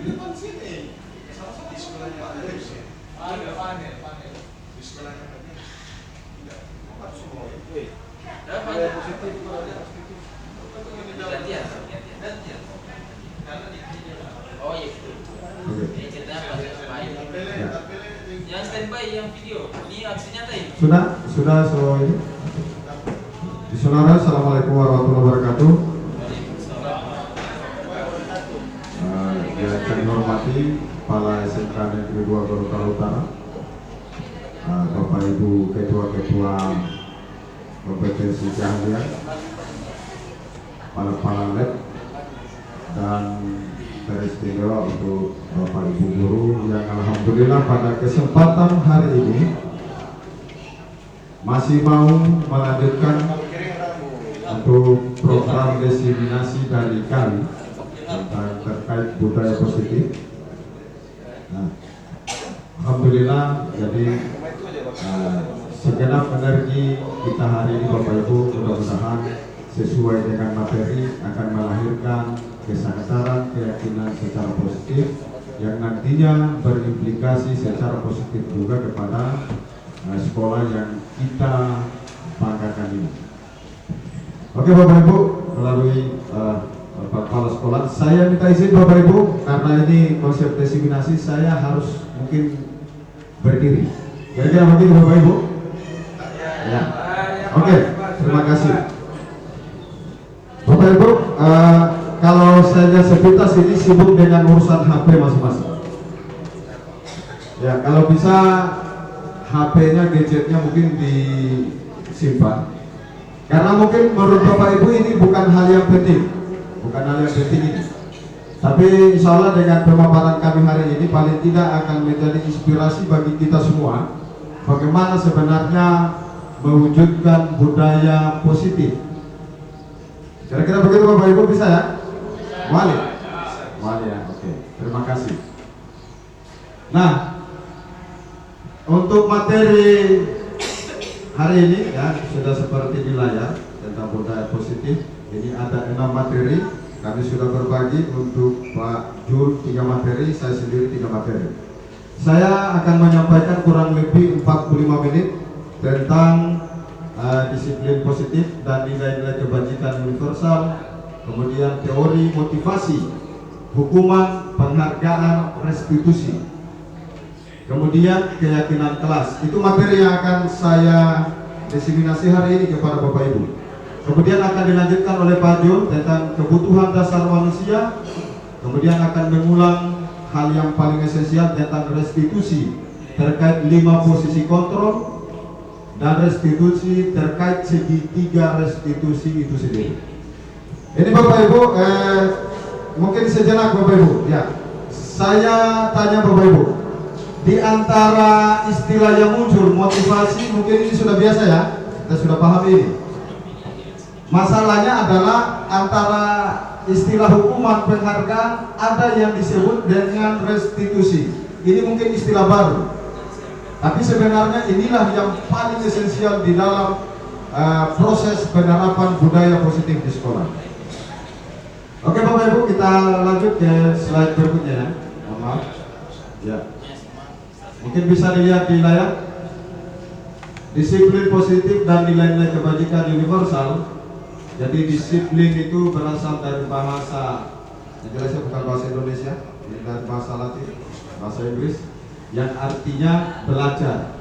depan sini. Sama-sama di sekolahnya Pak Deris ya. Panel. Di sekolahnya Pak Deris. Tidak. Apa semua? Ada positif. Gantian. Oh iya itu. Ini ceritanya pas standby. Yang standby yang video. Ini aksi nyata ini. Sudah so ini. Saudara, assalamualaikum warahmatullahi wabarakatuh. Yang kami hormati Kepala SMK Negeri 2 Gorontalo Utara, Bapak Ibu Ketua-Ketua kompetensi keahlian, kepala lab, dan teristimewa untuk Bapak Ibu guru yang alhamdulillah pada kesempatan hari ini masih mau melanjutkan untuk program diseminasi dari kami tentang terkait budaya positif. Nah, alhamdulillah, jadi segenap energi kita hari ini Bapak Ibu mudah-mudahan sesuai dengan materi akan melahirkan kesadaran keyakinan secara positif yang nantinya berimplikasi secara positif juga kepada sekolah yang kita banggakan ini. Oke Bapak Ibu, melalui kepala sekolah, saya minta izin Bapak Ibu, karena ini konsep diseminasi saya harus mungkin berdiri. Kira-kira begitu Bapak Ibu? Ya. Oke, terima kasih. Bapak Ibu, kalau saya sepintas ini sibuk dengan urusan HP masing-masing. Ya, kalau bisa HP-nya, gadgetnya mungkin disimpan. Karena mungkin menurut Bapak Ibu ini bukan hal yang penting ini. Tapi insya Allah dengan pemaparan kami hari ini paling tidak akan menjadi inspirasi bagi kita semua bagaimana sebenarnya mewujudkan budaya positif. Kira-kira begitu Bapak Ibu, bisa ya? Wali ya, oke. Terima kasih. Nah, untuk materi hari ini ya sudah seperti di layar tentang budaya positif. Ini ada 6 materi. Kami sudah berbagi untuk Pak Jul 3 materi, saya sendiri 3 materi. Saya akan menyampaikan kurang lebih 45 menit tentang disiplin positif dan nilai-nilai kebajikan universal, kemudian teori motivasi, hukuman, penghargaan, restitusi, kemudian keyakinan kelas. Itu materi yang akan saya diseminasi hari ini kepada Bapak Ibu. Kemudian akan dilanjutkan oleh Pak Jul tentang kebutuhan dasar manusia. Kemudian akan mengulang hal yang paling esensial tentang restitusi terkait 5 posisi kontrol dan restitusi terkait segitiga restitusi itu sendiri. Ini Bapak Ibu, mungkin sejenak Bapak Ibu. Ya, saya tanya Bapak Ibu. Di antara istilah yang muncul, motivasi, mungkin ini sudah biasa ya, kita sudah paham ini. Masalahnya adalah antara istilah hukuman, penghargaan, ada yang disebut dengan restitusi. Ini mungkin istilah baru, tapi sebenarnya inilah yang paling esensial di dalam proses penerapan budaya positif di sekolah. Oke Bapak Ibu, kita lanjut ke slide berikutnya ya. Maaf. Ya. Mungkin bisa dilihat di layar. Disiplin positif dan nilai-nilai kebajikan universal. Jadi disiplin itu berasal dari bahasa, yang jelasnya bukan bahasa Indonesia, ini dari bahasa Latin, bahasa Inggris, yang artinya belajar.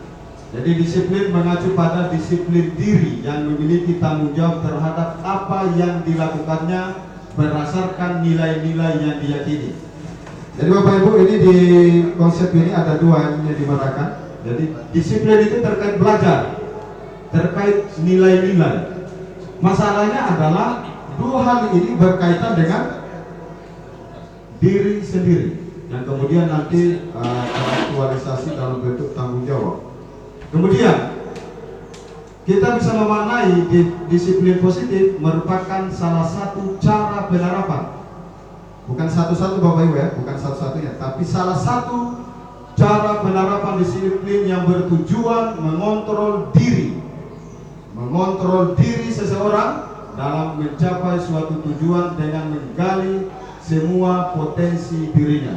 Jadi disiplin mengacu pada disiplin diri yang memiliki tanggung jawab terhadap apa yang dilakukannya berdasarkan nilai-nilai yang diyakini. Jadi Bapak Ibu, ini di konsep ini ada 2 yang dimarakan. Jadi disiplin itu terkait belajar, terkait nilai-nilai. Masalahnya adalah 2 hal ini berkaitan dengan diri sendiri yang kemudian nanti teraktualisasi dalam bentuk tanggung jawab. Kemudian kita bisa memaknai disiplin positif merupakan salah satu cara penerapan. Bukan satu-satu Bapak Ibu ya, bukan satu-satunya, tapi salah satu cara penerapan disiplin yang bertujuan mengontrol diri seseorang dalam mencapai suatu tujuan dengan menggali semua potensi dirinya.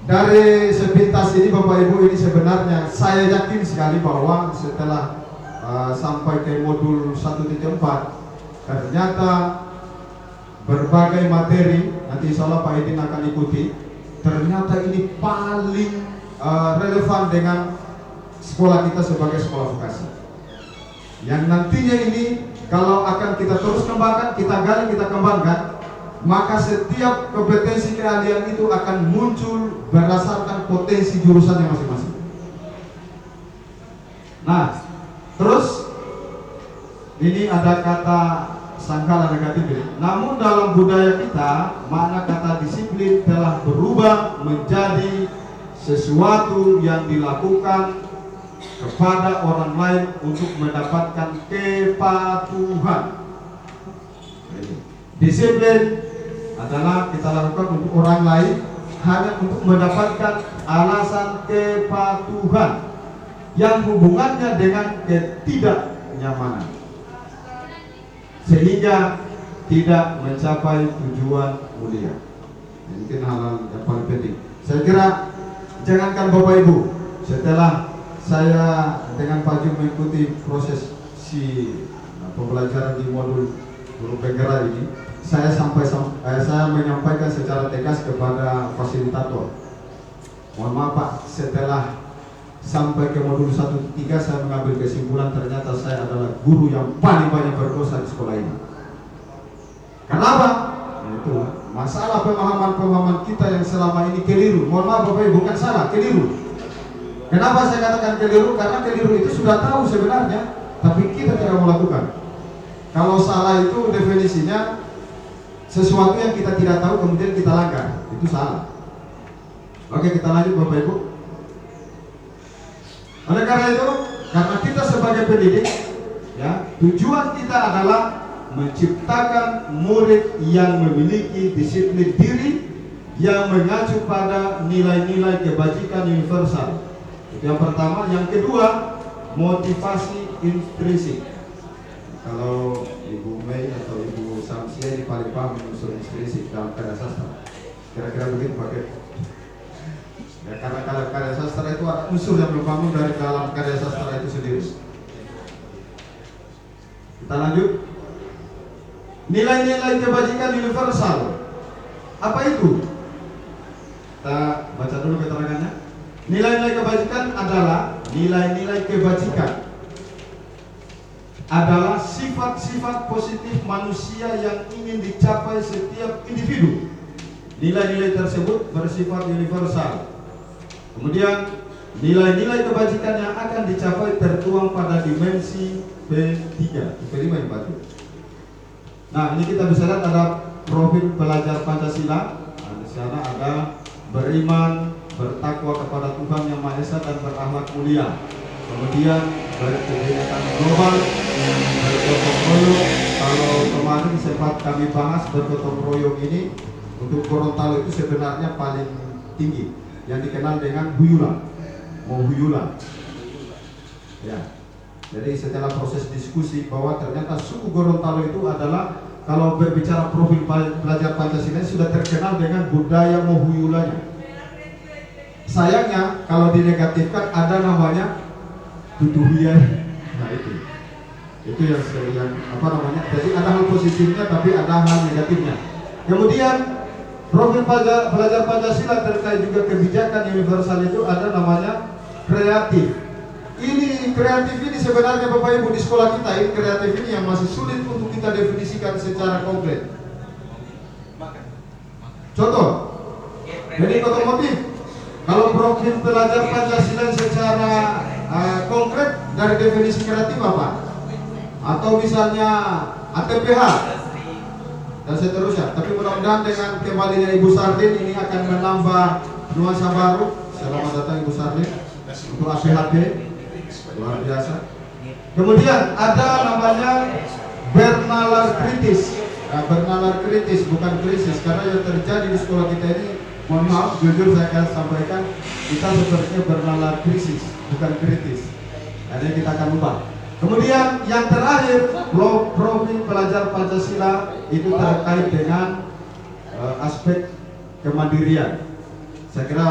dari sepintas ini Bapak Ibu, ini sebenarnya saya yakin sekali bahwa setelah sampai ke modul 1.4 ternyata berbagai materi, nanti insya Allah Pak Edin akan ikuti, ternyata ini paling relevan dengan sekolah kita sebagai sekolah vokasi. Yang nantinya ini kalau akan kita terus kembangkan, kita gali, kita kembangkan, maka setiap kompetensi keahlian itu akan muncul berdasarkan potensi jurusannya masing-masing. Nah, terus ini ada kata sangkala negatif. Namun dalam budaya kita, makna kata disiplin telah berubah menjadi sesuatu yang dilakukan kepada orang lain untuk mendapatkan kepatuhan. Disiplin adalah kita lakukan untuk orang lain hanya untuk mendapatkan alasan kepatuhan yang hubungannya dengan ketidaknyamanan, sehingga tidak mencapai tujuan mulia. Mungkin hal yang paling penting. Saya kira jangankan Bapak Ibu, setelah saya dengan Pak Jum mengikuti proses pembelajaran di modul guru penggerak ini, saya menyampaikan secara tegas kepada fasilitator. Mohon maaf Pak, setelah sampai ke modul 1.3 saya mengambil kesimpulan ternyata saya adalah guru yang paling banyak berdosa di sekolah ini. Kenapa? Itu masalah pemahaman kita yang selama ini keliru. Mohon maaf Bapak Ibu, bukan salah, keliru. Kenapa saya katakan keliru? Karena keliru itu sudah tahu sebenarnya, tapi kita tidak melakukan. Kalau salah itu definisinya sesuatu yang kita tidak tahu kemudian kita langgar, itu salah. Oke, kita lanjut Bapak Ibu. Oleh karena itu, karena kita sebagai pendidik, ya, tujuan kita adalah menciptakan murid yang memiliki disiplin diri yang mengacu pada nilai-nilai kebajikan universal. Itu yang pertama. Yang kedua, motivasi intrinsik. Kalau Ibu Mei atau Ibu Samsia ini paling paham unsur intrinsik dalam karya sastra. Kira-kira begitu pakai. Ya, karena kalau karya sastra itu ada unsur yang berbangun dari dalam karya sastra itu sendiri. Kita lanjut. Nilai-nilai kebajikan universal. Apa itu? Kita baca dulu keterangannya. Nilai-nilai kebajikan adalah nilai-nilai kebajikan adalah sifat-sifat positif manusia yang ingin dicapai setiap individu. Nilai-nilai tersebut bersifat universal. Kemudian nilai-nilai kebajikan yang akan dicapai tertuang pada dimensi P3, P5 yang baru. Nah, ini kita bisa lihat ada profil pelajar Pancasila. Nah, di sana ada beriman, bertakwa kepada Tuhan Yang Maha Esa dan berakhlak mulia. Kemudian berkegiatan global, bergotong royong. Kalau kemarin sempat kami bahas bergotong royong ini untuk Gorontalo itu sebenarnya paling tinggi, yang dikenal dengan huyulan, mau huyulan. Ya. Jadi setelah proses diskusi bahwa ternyata suku Gorontalo itu adalah kalau berbicara profil pelajar Pancasila sudah terkenal dengan budaya mohuyulannya. Sayangnya kalau dinegatifkan ada namanya tuduhian. Nah itu yang apa namanya? Jadi ada hal positifnya tapi ada hal negatifnya. Kemudian profil pelajar Pancasila terkait juga kebijakan universal itu ada namanya kreatif. Ini kreatif ini sebenarnya Bapak Ibu di sekolah kita ini kreatif ini yang masih sulit untuk kita definisikan secara konkret. Contoh, jadi otomotif. Kalau profil pelajar Pancasila secara konkret dari definisi kreatif apa? Atau misalnya ATPH dan seterusnya. Tapi mudah-mudahan dengan kembalinya Ibu Sardin ini akan menambah nuansa baru. Selamat datang Ibu Sardin untuk APHP. Luar biasa. Kemudian ada namanya bernalar kritis. Nah, bernalar kritis bukan krisis, karena yang terjadi di sekolah kita ini, mohon maaf, jujur saya akan sampaikan, kita sepertinya bernalar krisis, bukan kritis. Jadi kita akan ubah. Kemudian yang terakhir, profil pelajar Pancasila itu terkait dengan aspek kemandirian. Saya kira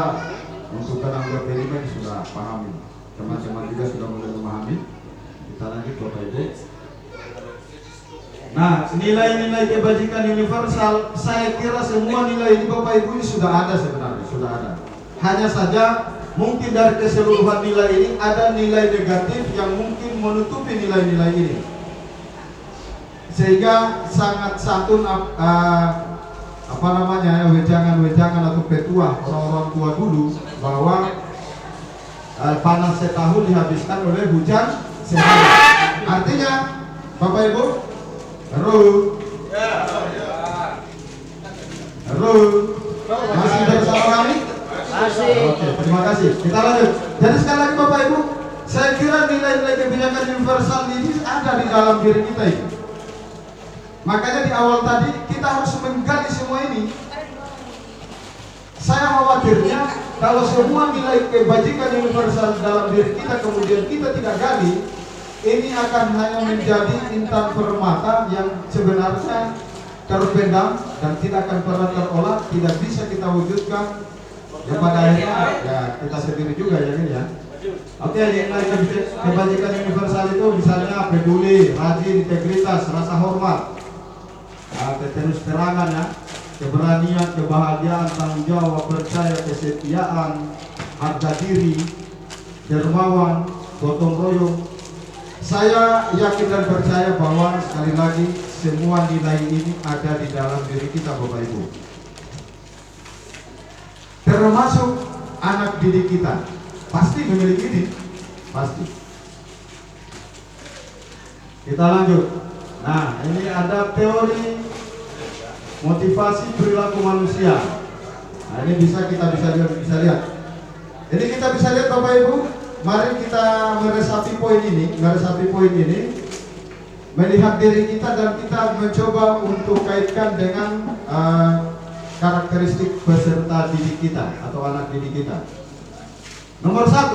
untuk penanggung kelima ini sudah pahami, teman-teman juga sudah mulai memahami. Kita lanjut Bapak Ibu. Nah, nilai-nilai kebajikan universal, saya kira semua nilai ini Bapak Ibu ini sudah ada sebenarnya, sudah ada. Hanya saja mungkin dari keseluruhan nilai ini ada nilai negatif yang mungkin menutupi nilai-nilai ini, sehingga sangat santun wejangan-wejangan atau petua orang-orang tua dulu bahwa panas setahun dihabiskan oleh hujan sehari. Artinya Bapak Ibu, masih bersama kami? Masih. Oke, terima kasih. Kita lanjut. Jadi sekali lagi Bapak Ibu, saya kira nilai-nilai kebijakan universal ini ada di dalam diri kita ini. Makanya di awal tadi kita harus menggali semua ini. Saya khawatirnya kalau semua nilai kebajikan universal dalam diri kita kemudian kita tidak gali, ini akan hanya menjadi intan permata yang sebenarnya terpendam dan tidak akan pernah terolah, tidak bisa kita wujudkan. Ya pada akhirnya ya kita sendiri juga ya ini ya. Oke, nilai kebajikan universal itu misalnya peduli, rajin, integritas, rasa hormat, terus terangan ya, keberanian, kebahagiaan, tanggung jawab, percaya, kesetiaan, harga diri, dermawan, gotong royong. Saya yakin dan percaya bahwa sekali lagi semua nilai ini ada di dalam diri kita Bapak Ibu, termasuk anak didik kita pasti memiliki ini, pasti. Kita lanjut. Nah, ini ada teori motivasi perilaku manusia. Nah, ini bisa lihat. Ini kita bisa lihat Bapak Ibu. Mari kita meresapi poin ini, melihat diri kita dan kita mencoba untuk kaitkan dengan karakteristik peserta didik kita atau anak didik kita. Nomor 1,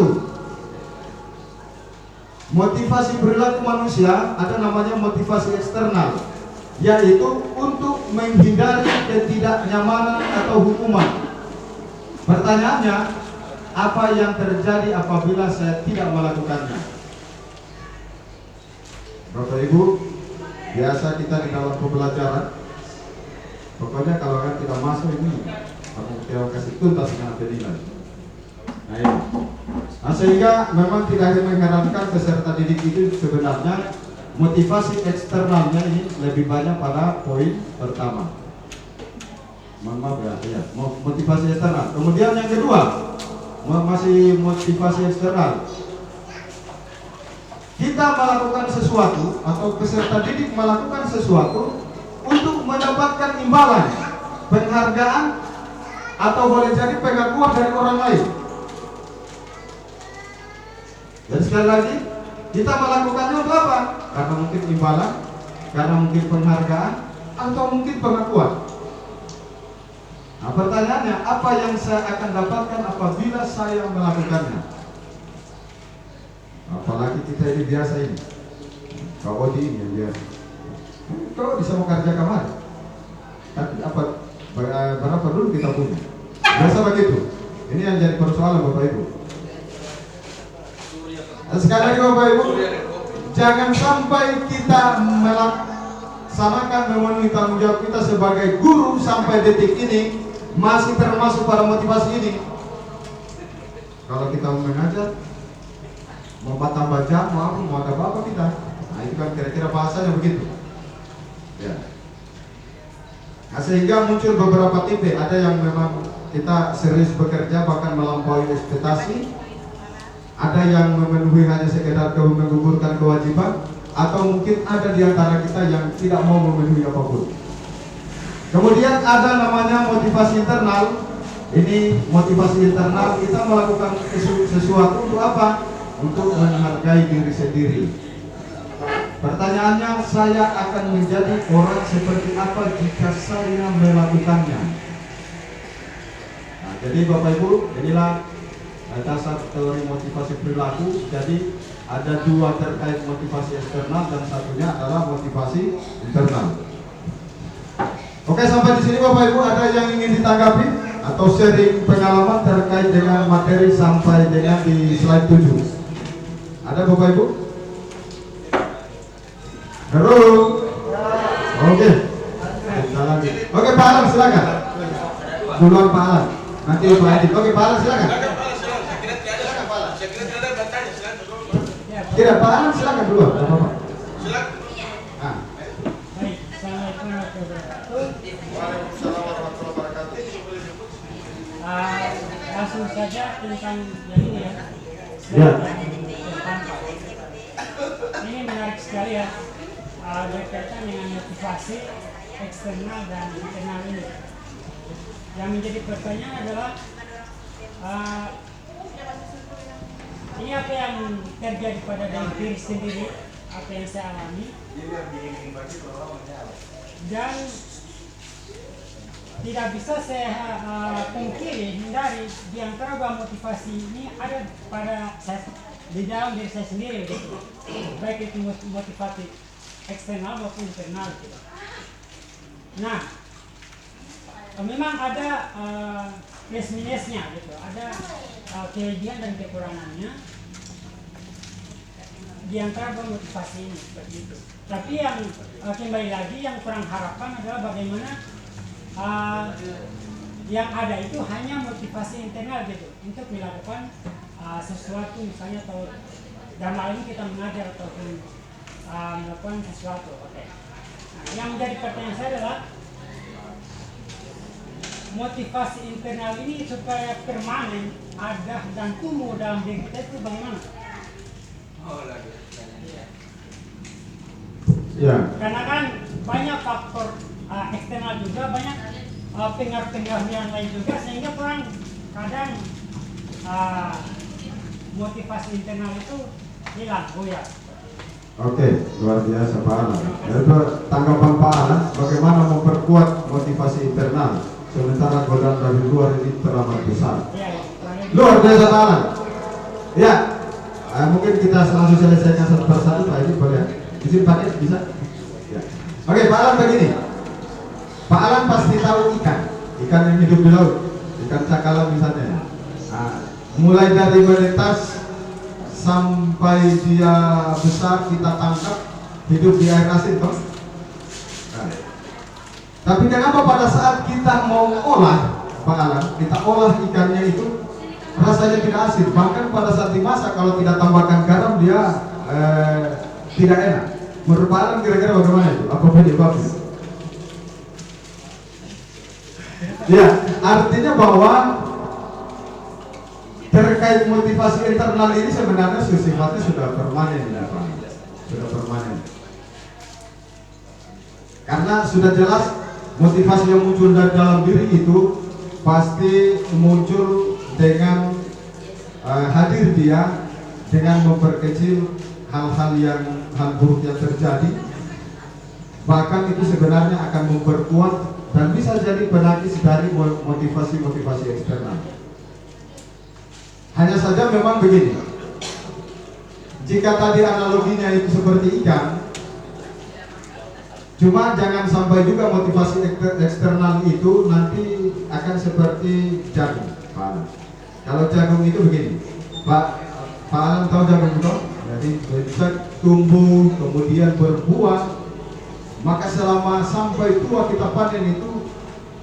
motivasi perilaku manusia ada namanya motivasi eksternal, yaitu untuk menghindari ketidaknyamanan atau hukuman. Pertanyaannya, apa yang terjadi apabila saya tidak melakukannya? Bapak Ibu, biasa kita di dalam pembelajaran, pokoknya kalau kan kita masuk ini, aku kasih tuntas dengan penilaian. Nah, ini. Nah, sehingga memang tidak hanya mengherankan peserta didik itu sebenarnya motivasi eksternalnya ini lebih banyak pada poin pertama. Maaf ya, motivasi eksternal. Kemudian yang kedua, masih motivasi eksternal. Kita melakukan sesuatu atau peserta didik melakukan sesuatu untuk mendapatkan imbalan, penghargaan, atau boleh jadi pengakuan dari orang lain. Dan sekali lagi, kita melakukannya untuk apa? Karena mungkin imbalan, karena mungkin penghargaan, atau mungkin pengakuan. Nah, pertanyaannya, apa yang saya akan dapatkan apabila saya melakukannya? Apalagi kita ini biasa ini, kau di ini yang biasa. Kau bisa mau kerja kamar, tapi apa berapa dulu kita punya? Biasa begitu. Ini yang jadi persoalan Bapak Ibu. Dan sekali lagi Bapak Ibu, jangan sampai kita melaksanakan memenuhi tanggung jawab kita sebagai guru sampai detik ini masih termasuk pada motivasi ini. Kalau kita mau mengajar, mau tambah jam, mau ada apa kita? Nah, itu kan kira-kira bahasanya begitu. Ya. Nah, sehingga muncul beberapa tipe. Ada yang memang kita serius bekerja bahkan melampaui ekspektasi. Ada yang memenuhi hanya sekedar menggugurkan kewajiban, atau mungkin ada di antara kita yang tidak mau memenuhi apapun. Kemudian ada namanya motivasi internal. Ini motivasi internal, kita melakukan sesuatu untuk apa? Untuk menghargai diri sendiri. Pertanyaannya, saya akan menjadi orang seperti apa jika saya melakukannya? Nah, jadi Bapak Ibu, inilah dasar teori motivasi perilaku. Jadi ada dua terkait motivasi eksternal dan satunya adalah motivasi internal. Oke, sampai di sini Bapak Ibu, ada yang ingin ditanggapi? atau sharing pengalaman terkait dengan materi sampai dengan di slide 7. Ada Bapak Ibu? Halo. Oke. Oke, Pak Alan silakan. Duluan Pak Alan. Nanti Pak Edi. Oke, Pak Alan silakan. Tidak, Pak Alan silakan duluan. Bapak. Silakan. Ah. Baik, Assalamualaikum warahmatullahi wabarakatuh. Waalaikumsalam warahmatullahi wabarakatuh. Langsung saja tentang yang ini ya. Ya. Ini menarik sekali ya. Berkaitan dengan motivasi eksternal dan internal ini. Yang menjadi pertanyaan adalah ini apa yang terjadi pada diri sendiri, apa yang saya alami, dan tidak bisa saya pungkiri, hindari di antara dua motivasi ini ada pada saya, di dalam diri saya sendiri gitu. Baik itu motivasi eksternal maupun internal gitu. Nah, memang ada plus minusnya gitu, ada kelebihan dan kekurangannya di antara dua motivasi ini seperti itu. Tapi yang kembali lagi yang kurang harapan adalah bagaimana yang ada itu hanya motivasi internal gitu untuk melakukan sesuatu misalnya, atau dalam hal ini kita mengajar ataupun melakukan sesuatu. Oke. Nah, yang menjadi pertanyaan saya adalah motivasi internal ini supaya permanen ada dan tumbuh dalam diri kita itu bagaimana? Ya. Karena kan banyak faktor eksternal juga, banyak pengaruh-pengaruh yang lain juga, sehingga orang kadang motivasi internal itu hilang, goyah. Oke, luar biasa Pak Alan. Jadi tanggapan Pak Alan, bagaimana memperkuat motivasi internal sementara godaan dari luar ini teramat besar. Ya, Luar biasa Pak Alan. Ya, mungkin kita langsung selesaikan satu persatu Pak ini boleh. Izin pakai bisa? Ya. Oke, Pak Alan begini. Pak Alan pasti tahu ikan yang hidup di laut, ikan cakalang misalnya. Nah, mulai dari menetas sampai dia besar kita tangkap, hidup di air asin toh. Nah, tapi kenapa pada saat kita mau olah, Pak Alan, kita olah ikannya itu rasanya tidak asin, bahkan pada saat dimasak kalau tidak tambahkan garam dia tidak enak. Menurut Pak Alan kira-kira bagaimana itu? Apa penyebabnya? Ya, artinya bahwa terkait motivasi internal ini sebenarnya sifatnya sudah permanen ya Pak. Sudah permanen. Karena sudah jelas motivasi yang muncul dari dalam diri itu pasti muncul dengan hadir dia dengan memperkecil hal-hal buruk yang terjadi, bahkan itu sebenarnya akan memperkuat dan bisa jadi penakis dari motivasi eksternal. Hanya saja memang begini, jika tadi analoginya itu seperti ikan, cuma jangan sampai juga motivasi eksternal itu nanti akan seperti jagung, Pak Alan. Kalau jagung itu begini, Pak Alan tahu jagung itu? Jadi bisa tumbuh kemudian berbuah, maka selama sampai tua kita panen itu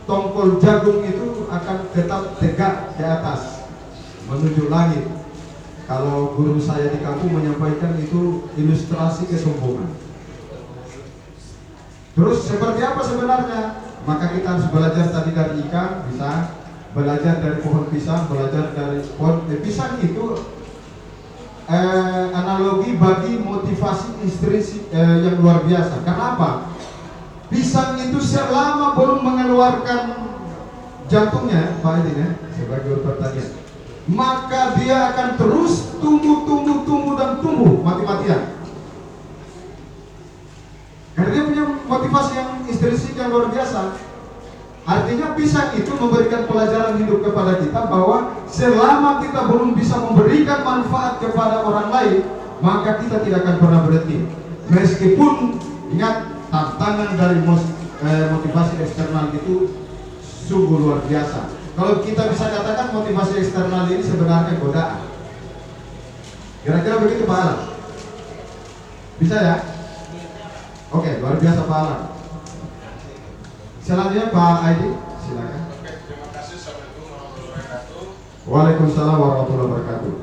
tongkol jagung itu akan tetap tegak ke atas menuju langit. Kalau guru saya di kampung menyampaikan itu ilustrasi kesombongan. Terus seperti apa sebenarnya? Maka kita harus belajar tadi dari ikan, bisa belajar dari pohon pisang, belajar dari pohon pisang itu analogi bagi motivasi intrinsik yang luar biasa. Kenapa? Pisang itu selama belum mengeluarkan jantungnya, Pak Edin ya, sebagai pertanian, maka dia akan terus tumbuh dan tumbuh mati-matian. Karena dia punya motivasi yang intrinsik yang luar biasa. Artinya pisang itu memberikan pelajaran hidup kepada kita bahwa selama kita belum bisa memberikan manfaat kepada orang lain, maka kita tidak akan pernah berhenti. Meskipun ingat, tantangan dari motivasi eksternal itu sungguh luar biasa. kalau kita bisa katakan motivasi eksternal ini sebenarnya godaan. Kira-kira begitu Pak Alam? Bisa ya? Oke, luar biasa Pak Alam. Selanjutnya Pak Aidi, silakan. Oke, terima kasih. Assalamualaikum warahmatullahi wabarakatuh. Waalaikumsalam warahmatullahi wabarakatuh.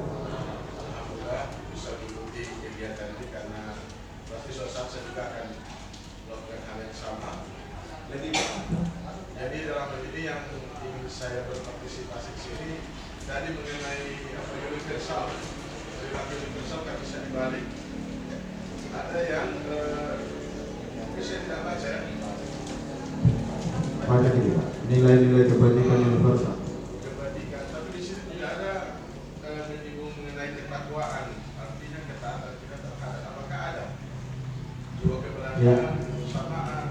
Alhamdulillah bisa mengikuti kegiatan ini karena berarti suatu saat saya juga akan melakukan hal yang sama. Jadi dalam hal ini yang ingin saya berpartisipasi di sini tadi mengenai apa universal. Perilaku universal kan bisa dibalik. Ada yang mungkin saya tidak baca ya. Banyak ini Pak, nilai-nilai kebajikan universal. Kebajikan, tapi di sini tidak ada menyinggung mengenai ketakwaan, artinya ketaatan kita terhadap apakah ada jiwa keberanian, Ya. kebersamaan.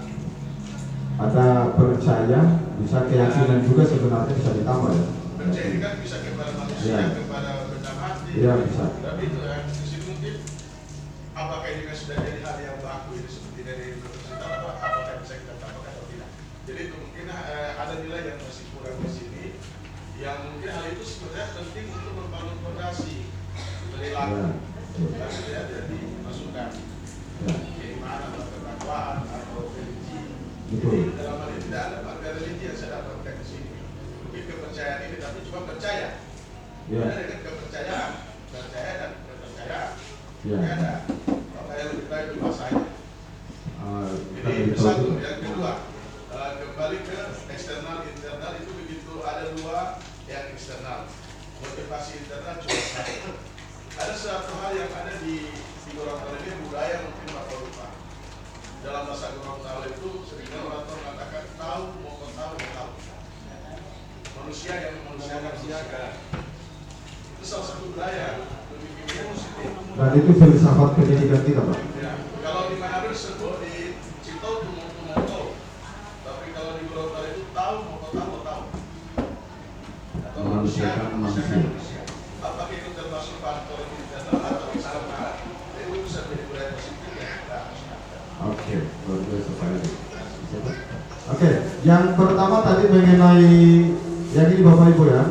Ada percaya, bisa keyakinan juga sebenarnya bisa ditambah ya. Percaya ini kan bisa kepada manusia, Ya. kepada benda mati. Iya, bisa. Tapi itu ya, di sini mungkin apakah ini kan sudah jadi hal yang baku ini seperti dari universitas apakah bisa kita tambahkan atau tidak. Jadi kemungkinan ada nilai yang masih kurang di sini, yang mungkin hal itu sebenarnya penting untuk membangun fondasi perilaku. Ya. Tapi tidak jadi masukan Ya. keimanan atau ketakwaan atau religi. Betul. Jadi dalam hal ini tidak ada marga religi yang saya dapatkan di sini. Mungkin kepercayaan ini tapi cuma percaya. Ya. Ada dengan kepercayaan, percaya dan kepercayaan. Ya. Tidak ada. Maka yang lebih baik dulu saja. Kita Ini beritahu satu, dulu. yang kedua kembali ke eksternal internal itu begitu ada dua yang eksternal. Motivasi internal cuma satu. Ada satu hal yang ada di Gorontalo ini budaya mungkin Bapak lupa. Dalam bahasa Gorontalo itu seringkali orang tua mengatakan tahu mau tahu. Manusia yang memanusiakan manusia. Itu salah satu budaya lebih positif. Dan itu filsafat pendidikan kita Pak. Ya, kalau di Manado disebut di Cito tumoto, tapi kalau di Gorontalo itu tahu. Atau Memanusiakan manusia. Apakah itu termasuk faktor internal atau eksternal? Itu bisa menjadi budaya positif ya. Oke, luar biasa Pak Aidi. Oke, yang pertama tadi mengenai yang ini Bapak Ibu ya.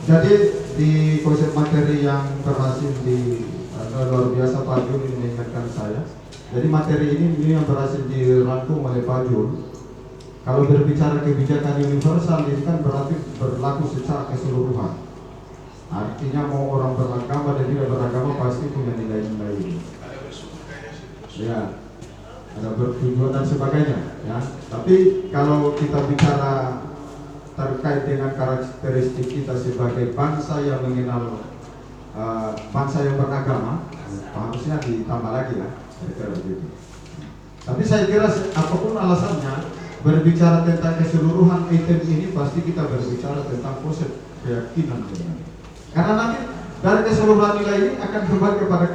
Jadi di konsep materi yang berhasil di luar biasa Pak Jul ini mengingatkan saya. Jadi materi ini yang berhasil dirangkum oleh Pak Jul. Kalau berbicara kebijakan universal ini kan berarti berlaku secara keseluruhan. Artinya mau orang beragama dan tidak beragama pasti punya nilai-nilai ini. Ada bersyukur kayaknya sih. Ya, ada bertujuan dan sebagainya. Ya, tapi kalau kita bicara terkait dengan karakteristik kita sebagai bangsa yang mengenal bangsa yang beragama, harusnya ditambah lagi ya, kira-kira begitu. Tapi saya kira apapun alasannya, berbicara tentang keseluruhan item ini pasti kita berbicara tentang konsep keyakinan sebenarnya. Karena nanti dari keseluruhan nilai ini akan kembali kepada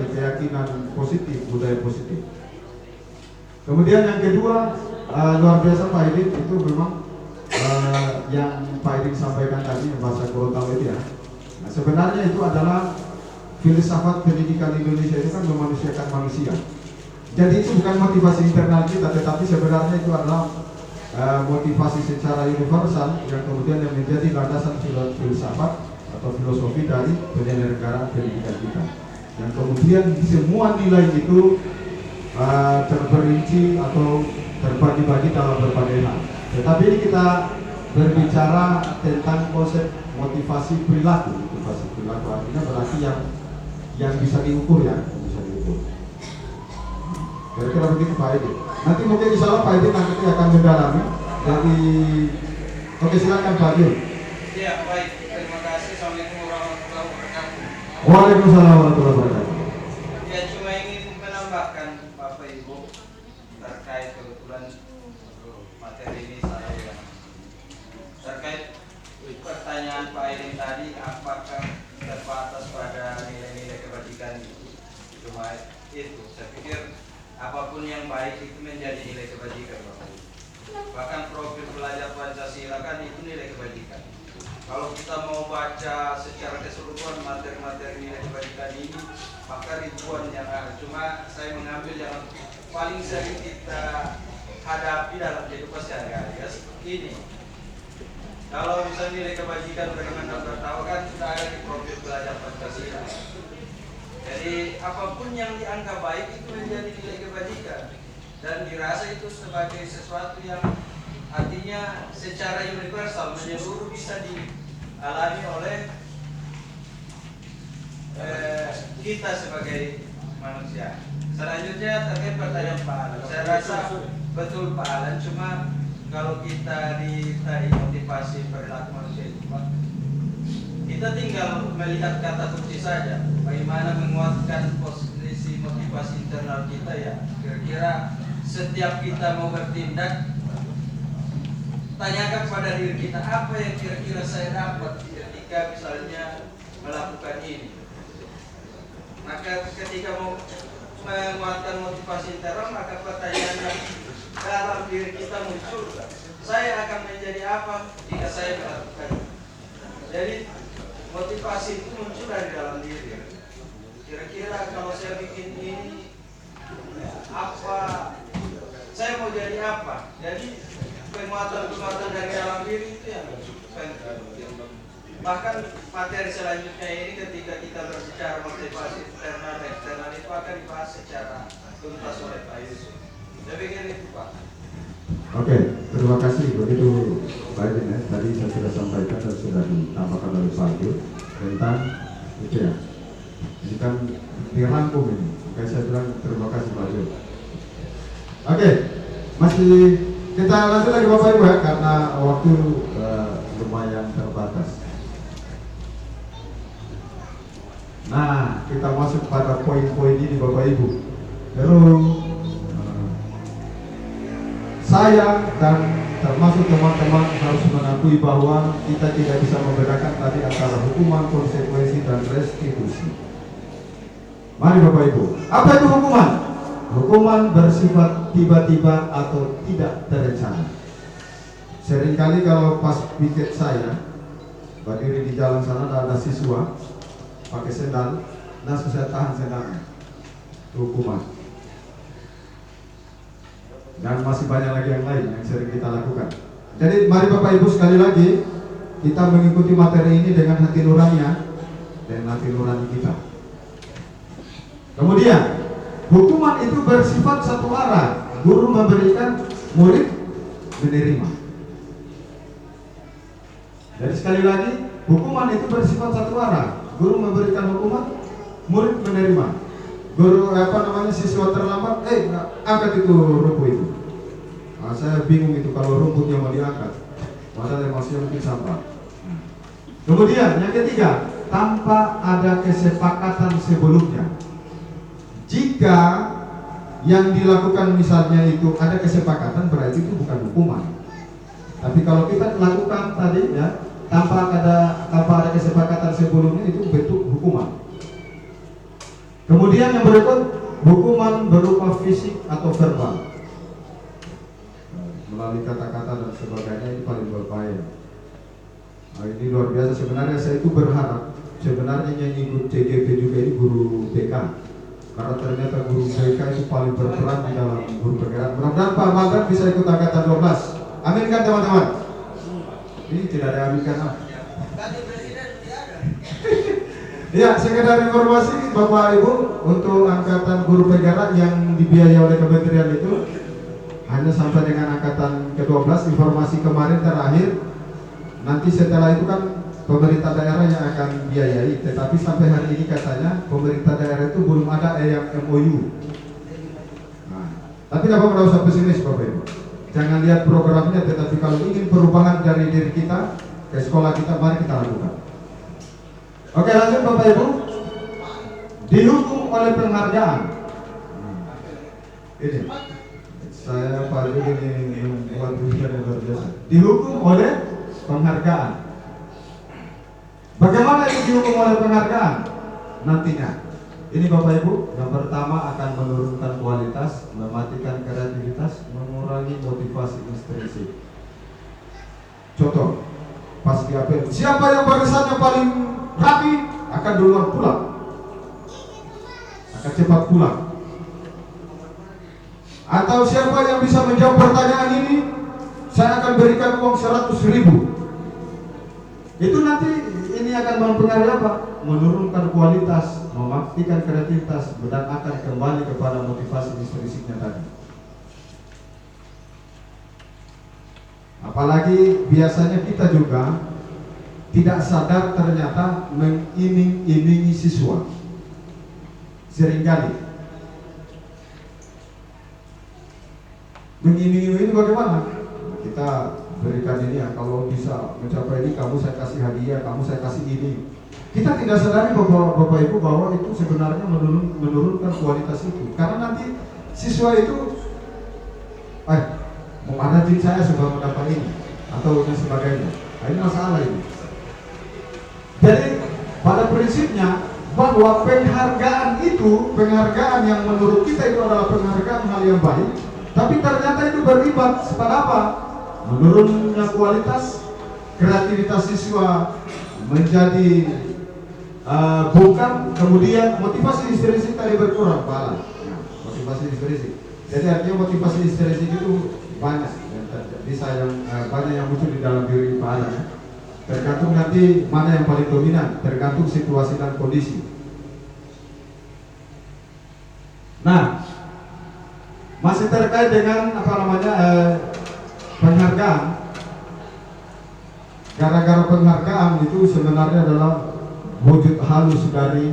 keyakinan positif, budaya positif. Kemudian yang kedua, luar biasa Pak Idin itu memang yang Pak Idin sampaikan tadi bahasa Gorontalo itu ya. Nah, sebenarnya itu adalah filsafat pendidikan Indonesia itu kan memanusiakan manusia. Jadi itu bukan motivasi internal kita, tetapi sebenarnya itu adalah motivasi secara universal yang kemudian yang menjadi landasan filsafat atau filosofi dari penyelenggaraan pendidikan kita. Yang kemudian semua nilai itu terperinci atau terbagi-bagi dalam berbagai hal. Tetapi ini kita berbicara tentang konsep motivasi perilaku. Motivasi perilaku artinya berarti yang bisa diukur ya, bisa diukur. Kira-kira begitu Pak Edi. Nanti mungkin insya Allah Pak Edi nanti akan mendalami. Jadi, oke silakan Pak Edi. Ya baik, terima kasih. Assalamualaikum warahmatullahi wabarakatuh. Waalaikumsalam warahmatullahi wabarakatuh. Ya cuma ingin menambahkan Bapak Ibu terkait kebetulan materi ini saya yang terkait pertanyaan Pak Irin tadi, apakah terbatas pada nilai-nilai kebajikan itu? Cuma itu, saya pikir apapun yang baik itu menjadi nilai kebajikan Bapak Ibu. Bahkan profil pelajar Pancasila kan itu nilai kebajikan. Kalau kita mau baca secara keseluruhan materi-materi nilai kebajikan ini, maka ribuan yang ada. Cuma saya mengambil yang paling sering kita hadapi dalam kehidupan sehari-hari ya seperti ini. Kalau misalnya nilai kebajikan bagaimana tahu kan sudah ada di profil belajar Pancasila. Jadi apapun yang dianggap baik itu menjadi nilai kebajikan dan dirasa itu sebagai sesuatu yang artinya secara universal menyeluruh bisa dialami oleh kita sebagai manusia. Selanjutnya terkait pertanyaan Pak Alan, saya rasa betul Pak Alan, cuma kalau kita tadi motivasi perilaku manusia itu Pak, kita tinggal melihat kata kunci saja, bagaimana menguatkan posisi motivasi internal kita ya. Kira-kira setiap kita mau bertindak, tanyakan pada diri kita apa yang kira-kira saya dapat ketika misalnya melakukan ini. Maka ketika mau menguatkan motivasi internal, maka pertanyaan yang dalam diri kita muncul, saya akan menjadi apa jika saya melakukan. Jadi motivasi itu muncul dari dalam diri. Kira-kira kalau saya bikin ini, apa saya mau jadi apa? Jadi penguatan dari dalam diri itu yang penting. Bahkan materi selanjutnya ini ketika kita berbicara motivasi internal dan eksternal itu akan dibahas secara tuntas oleh Pak Yusuf. Saya pikir itu Pak. Oke, terima kasih. Begitu baik ya. Tadi saya sudah sampaikan dan sudah ditambahkan oleh Pak Yusuf tentang itu ya. Ini kan dirangkum ini. Oke, saya bilang terima kasih Pak Yusuf. Oke, masih kita lanjut lagi Bapak Ibu ya, karena waktu lumayan terbatas. Nah, kita masuk pada poin-poin ini Bapak Ibu. Terus saya dan termasuk teman-teman harus mengakui bahwa kita tidak bisa membedakan tadi antara hukuman, konsekuensi, dan restitusi. Mari Bapak Ibu, apa itu hukuman? Hukuman bersifat tiba-tiba atau tidak terencana. Seringkali kalau pas piket saya berdiri di jalan sana ada siswa pakai sendal, langsung saya tahan sendalnya. Hukuman. Dan masih banyak lagi yang lain yang sering kita lakukan. Jadi mari Bapak Ibu sekali lagi kita mengikuti materi ini dengan hati nurani dan hati nurani kita. Kemudian hukuman itu bersifat satu arah. Guru memberikan, murid menerima. Jadi sekali lagi hukuman itu bersifat satu arah. Guru memberikan hukuman, murid menerima. Guru siswa terlambat, angkat itu rumput itu. Nah, saya bingung itu kalau rumputnya mau diangkat, padahal masih mungkin sampah. Kemudian yang ketiga, tanpa ada kesepakatan sebelumnya. Jika yang dilakukan misalnya itu ada kesepakatan, berarti itu bukan hukuman. Tapi kalau kita lakukan tadi ya, tanpa ada kesepakatan sebelumnya, itu bentuk hukuman. Kemudian yang berikut, hukuman berupa fisik atau verbal, melalui kata-kata dan sebagainya, ini paling berbahaya. Nah, ini luar biasa. Sebenarnya saya itu berharap sebenarnya yang ikut CGP juga ini guru BK, karena ternyata guru BK itu paling berperan di dalam guru bergerak. Mudah-mudahan Pak Madan bisa ikut angkatan 12. Amin kan teman-teman? Ini tidak ada amin kan? Ya, sekedar informasi Bapak Ibu, untuk angkatan guru penggerak yang dibiayai oleh kementerian itu hanya sampai dengan angkatan ke-12. Informasi kemarin terakhir, nanti setelah itu kan pemerintah daerah yang akan biayai, tetapi sampai hari ini katanya pemerintah daerah itu belum ada yang MOU. Nah, tapi dapat tidak usah pesimis Bapak Ibu. Jangan lihat programnya, tetapi kalau ingin perubahan dari diri kita ke sekolah kita, mari kita lakukan. Oke, lanjut Bapak Ibu. Dihukum oleh penghargaan. Ini saya Pak Yudi ini membuat tulisan yang luar biasa. Dihukum oleh penghargaan. Bagaimana itu dihukum oleh penghargaan? Nantinya. Ini Bapak Ibu, yang pertama akan menurunkan kualitas, mematikan kreativitas, mengurangi motivasi intrinsik. Contoh, pas di apel, siapa yang barisannya paling rapi akan duluan pulang, akan cepat pulang. Atau siapa yang bisa menjawab pertanyaan ini, saya akan berikan uang 100.000. Itu nanti ini akan mempengaruhi apa? Menurunkan kualitas, mematikan kreativitas, dan akan kembali kepada motivasi intrinsiknya tadi. Apalagi biasanya kita juga tidak sadar ternyata mengiming-imingi siswa. Seringkali mengiming-imingi ini bagaimana? Kita berikan ini ya, kalau bisa mencapai ini kamu saya kasih hadiah, kamu saya kasih ini. Kita tidak sadari Bapak Ibu bahwa itu sebenarnya menurunkan kualitas itu. Karena nanti siswa itu mau rajin saya sebab mendapat ini atau dan sebagainya. Nah, ini masalah ini. Jadi pada prinsipnya bahwa penghargaan yang menurut kita itu adalah penghargaan hal yang baik, tapi ternyata itu berimbas pada apa? Menurunnya kualitas, kreativitas siswa menjadi bukan, kemudian motivasi intrinsik tadi berkurang, motivasi intrinsik. Jadi artinya motivasi intrinsik itu banyak, banyak yang muncul di dalam diri Pak Alan. Tergantung nanti mana yang paling dominan, tergantung situasi dan kondisi. Nah, masih terkait dengan penghargaan. Gara-gara penghargaan itu sebenarnya adalah wujud halus dari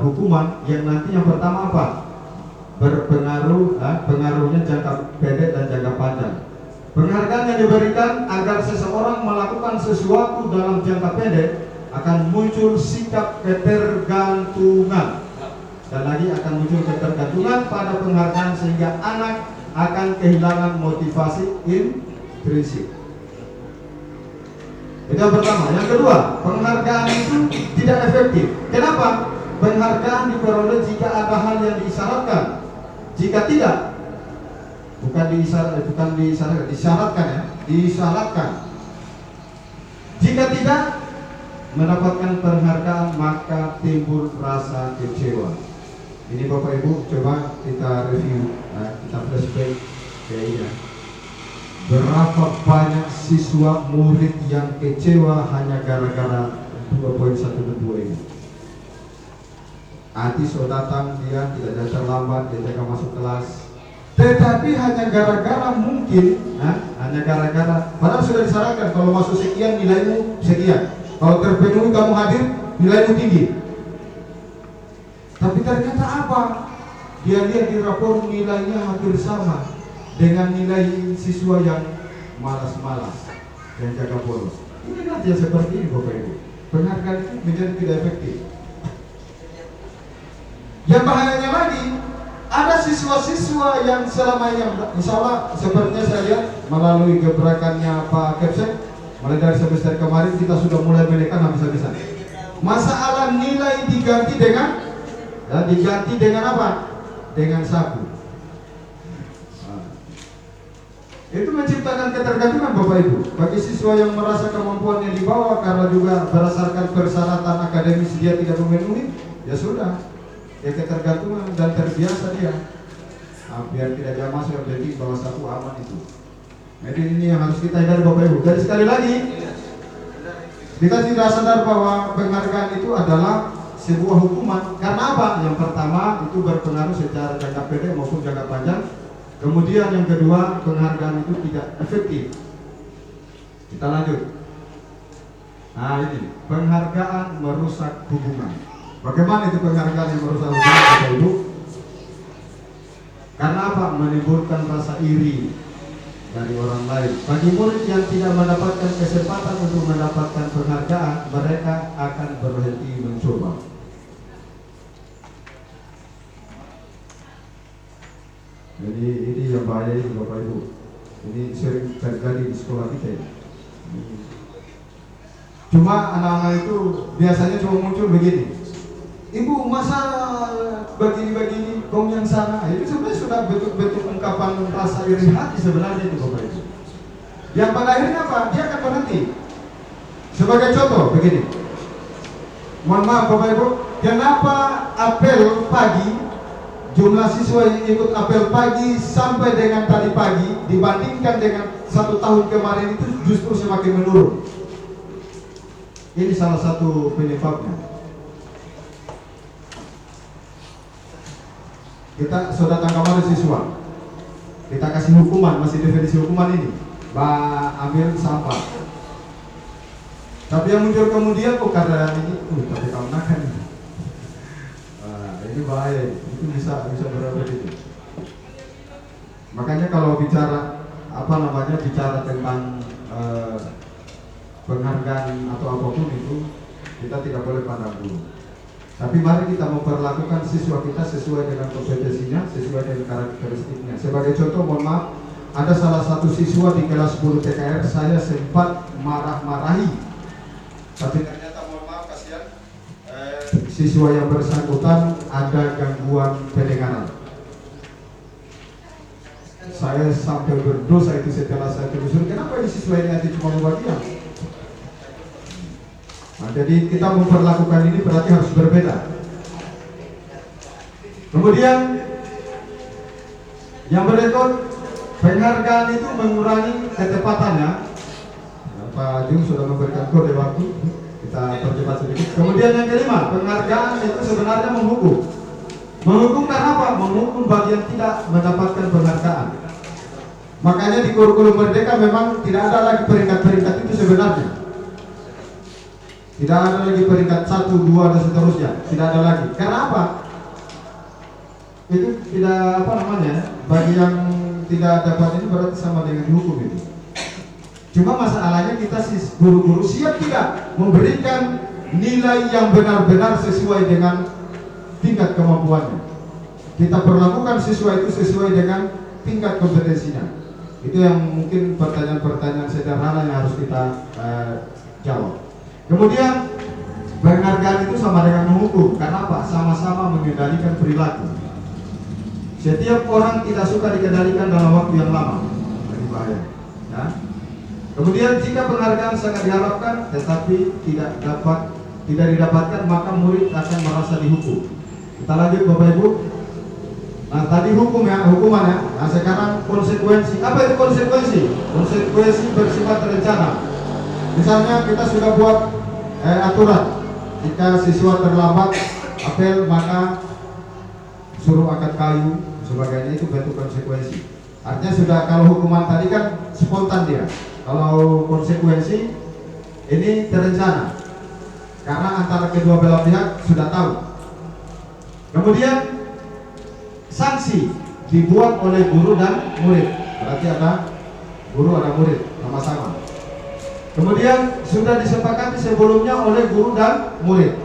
hukuman yang nantinya pertama apa? Pengaruhnya jangka pendek dan jangka panjang. Penghargaan yang diberikan agar seseorang melakukan sesuatu dalam jangka pendek akan muncul sikap ketergantungan, dan lagi akan muncul ketergantungan pada penghargaan sehingga anak akan kehilangan motivasi intrinsik. Itu yang pertama. Yang kedua, penghargaan itu tidak efektif. Kenapa? Penghargaan diperoleh jika ada hal yang disyaratkan. Jika tidak, disyaratkan. Jika tidak mendapatkan penghargaan, maka timbul rasa kecewa. Ini Bapak Ibu, coba kita review, kita flashback ke ini. Berapa banyak siswa murid yang kecewa hanya gara-gara 2.1 dan 2 ini. Ati datang, dia tidak datang lambat, dia jaga masuk kelas. Tetapi hanya gara-gara mungkin, hanya gara-gara, padahal sudah disyaratkan kalau masuk sekian nilaimu sekian, kalau terpenuhi kamu hadir nilaimu tinggi. Tapi ternyata apa? Dia lihat di rapor nilainya hampir sama dengan nilai siswa yang malas-malas, yang jaga bolos. Ini nanti seperti ini Bapak Ibu. Penghargaan itu menjadi tidak efektif. Yang bahayanya lagi, ada siswa-siswa yang selama yang insya Allah sepertinya saya lihat melalui gebrakannya Pak Kepsek, mulai dari semester kemarin kita sudah mulai menekan habis-habisan. Masalah nilai diganti dengan apa? Dengan sapu. Itu menciptakan ketergantungan Bapak Ibu. Bagi siswa yang merasa kemampuannya di bawah karena juga berdasarkan persyaratan akademis dia tidak memenuhi, ya sudah, ya ketergantungan dan terbiasa dia. Biar tidak dia masuk yang penting bahwa satu aman itu. Jadi ini yang harus kita hindari Bapak Ibu. Jadi sekali lagi, kita tidak sadar bahwa penghargaan itu adalah sebuah hukuman. Karena apa? Yang pertama itu berpengaruh secara jangka pendek maupun jangka panjang. Kemudian yang kedua, penghargaan itu tidak efektif. Kita lanjut. Nah ini, penghargaan merusak hubungan. Bagaimana itu penghargaan yang merusak hubungan Bapak Ibu? Karena apa? Menimbulkan rasa iri dari orang lain. Bagi murid yang tidak mendapatkan kesempatan untuk mendapatkan penghargaan, mereka akan berhenti mencoba. Jadi ini yang bahaya ini Bapak Ibu. Ini sering terjadi di sekolah kita. Cuma anak-anak itu biasanya cuma muncul begini. Ibu masa begini-begini, gong yang sana. Itu sebenarnya sudah betul-betul ungkapan rasa iri hati sebenarnya itu Bapak Ibu. Yang pada akhirnya apa? Dia akan berhenti. Sebagai contoh begini. Mohon maaf Bapak Ibu, kenapa apel pagi jumlah siswa yang ikut apel pagi sampai dengan tadi pagi dibandingkan dengan 1 tahun kemarin itu justru semakin menurun. Ini salah satu penyebabnya. Kita sudah tangkap ada siswa, kita kasih hukuman, masih definisi hukuman ini, ambil sampah. Tapi yang muncul kemudian kok karena ini, tapi kamu makan ini. Ini bahaya, itu bisa berapa itu. Makanya kalau bicara bicara tentang penghargaan atau apapun itu, kita tidak boleh pandang bulu. Tapi mari kita memperlakukan siswa kita sesuai dengan kompetensinya, sesuai dengan karakteristiknya. Sebagai contoh, mohon maaf, ada salah satu siswa di kelas 10 TKR saya sempat marah-marahi. Tapi ternyata mohon maaf, kasihan, siswa yang bersangkutan ada gangguan pendengaran. Saya sampai berdosa itu setelah saya telusuri, kenapa ini siswa ini cuma membagian? Nah, jadi kita memperlakukan ini berarti harus berbeda. Kemudian yang berikut, penghargaan itu mengurangi ketepatannya. Pak Jung sudah memberikan kode waktu, kita percepat sedikit. Kemudian yang kelima, penghargaan itu sebenarnya menghukum. Menghukum karena apa? Menghukum bagi yang tidak mendapatkan penghargaan. Makanya di kurikulum Merdeka memang tidak ada lagi peringkat-peringkat itu sebenarnya. Tidak ada lagi peringkat 1, 2 dan seterusnya. Tidak ada lagi. Karena apa? Itu tidak bagi yang tidak dapat ini berarti sama dengan dihukum itu. Cuma masalahnya kita guru-guru siap tidak memberikan nilai yang benar-benar sesuai dengan tingkat kemampuannya. Kita perlakukan siswa itu sesuai dengan tingkat kompetensinya. Itu yang mungkin pertanyaan-pertanyaan sederhana yang harus kita jawab. Kemudian penghargaan itu sama dengan menghukum. Karena apa? Sama-sama mengendalikan perilaku. Setiap orang tidak suka dikendalikan dalam waktu yang lama. Ini bahaya. Ya. Kemudian jika penghargaan sangat diharapkan tetapi tidak didapatkan, maka murid akan merasa dihukum. Kita lanjut Bapak Ibu. Nah tadi hukuman ya. Nah sekarang konsekuensi. Apa itu konsekuensi? Konsekuensi bersifat terencana. Misalnya kita sudah buat aturan, jika siswa terlambat apel maka suruh angkat kayu sebagainya, itu bentuk konsekuensi. Artinya sudah, kalau hukuman tadi kan spontan dia. Kalau konsekuensi ini terencana, karena antara kedua belah pihak sudah tahu. Kemudian sanksi dibuat oleh guru dan murid, berarti ada guru ada murid sama-sama. Kemudian sudah disepakati sebelumnya oleh guru dan murid.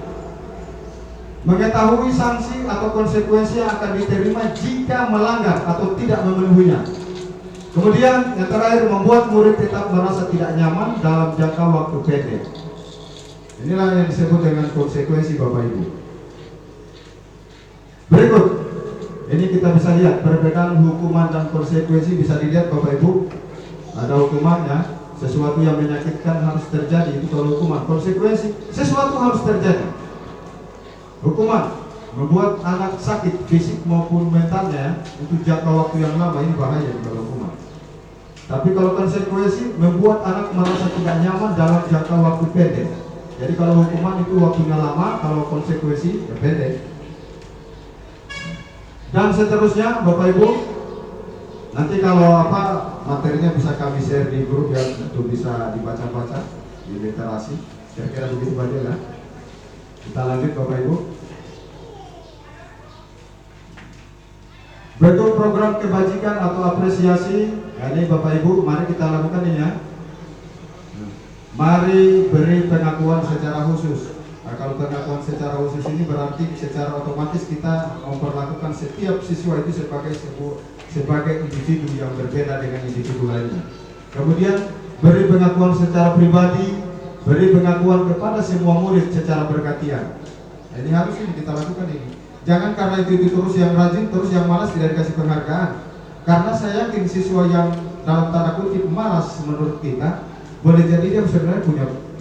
Mengetahui sanksi atau konsekuensi yang akan diterima jika melanggar atau tidak memenuhinya. Kemudian yang terakhir, membuat murid tetap merasa tidak nyaman dalam jangka waktu pendek. Inilah yang disebut dengan konsekuensi Bapak Ibu. Berikut, ini kita bisa lihat perbedaan hukuman dan konsekuensi. Bisa dilihat Bapak Ibu, ada hukumannya, sesuatu yang menyakitkan harus terjadi, itu kalau hukuman. Konsekuensi, sesuatu harus terjadi. Hukuman membuat anak sakit fisik maupun mentalnya untuk jangka waktu yang lama, ini bahaya kalau hukuman. Tapi kalau konsekuensi membuat anak merasa tidak nyaman dalam jangka waktu pendek. Jadi kalau hukuman itu waktunya lama, kalau konsekuensi ya pendek. Dan seterusnya Bapak Ibu, nanti kalau materinya bisa kami share di grup ya, untuk bisa dibaca-baca di literasi. Kira-kira begitu aja ya. Kita lanjut Bapak Ibu. Bentuk program kebajikan atau apresiasi, ini Bapak Ibu, mari kita lakukan ini ya. Mari beri pengakuan secara khusus. Nah, kalau pengakuan secara khusus ini berarti secara otomatis kita memperlakukan setiap siswa itu sebagai individu yang berbeda dengan individu lainnya. Kemudian beri pengakuan secara pribadi, beri pengakuan kepada semua murid secara bergantian. Nah, ini harus kita lakukan ini. Jangan karena itu terus yang rajin, terus yang malas tidak dikasih penghargaan. Karena saya yakin siswa yang dalam tanda kutip malas menurut kita, boleh jadi dia sebenarnya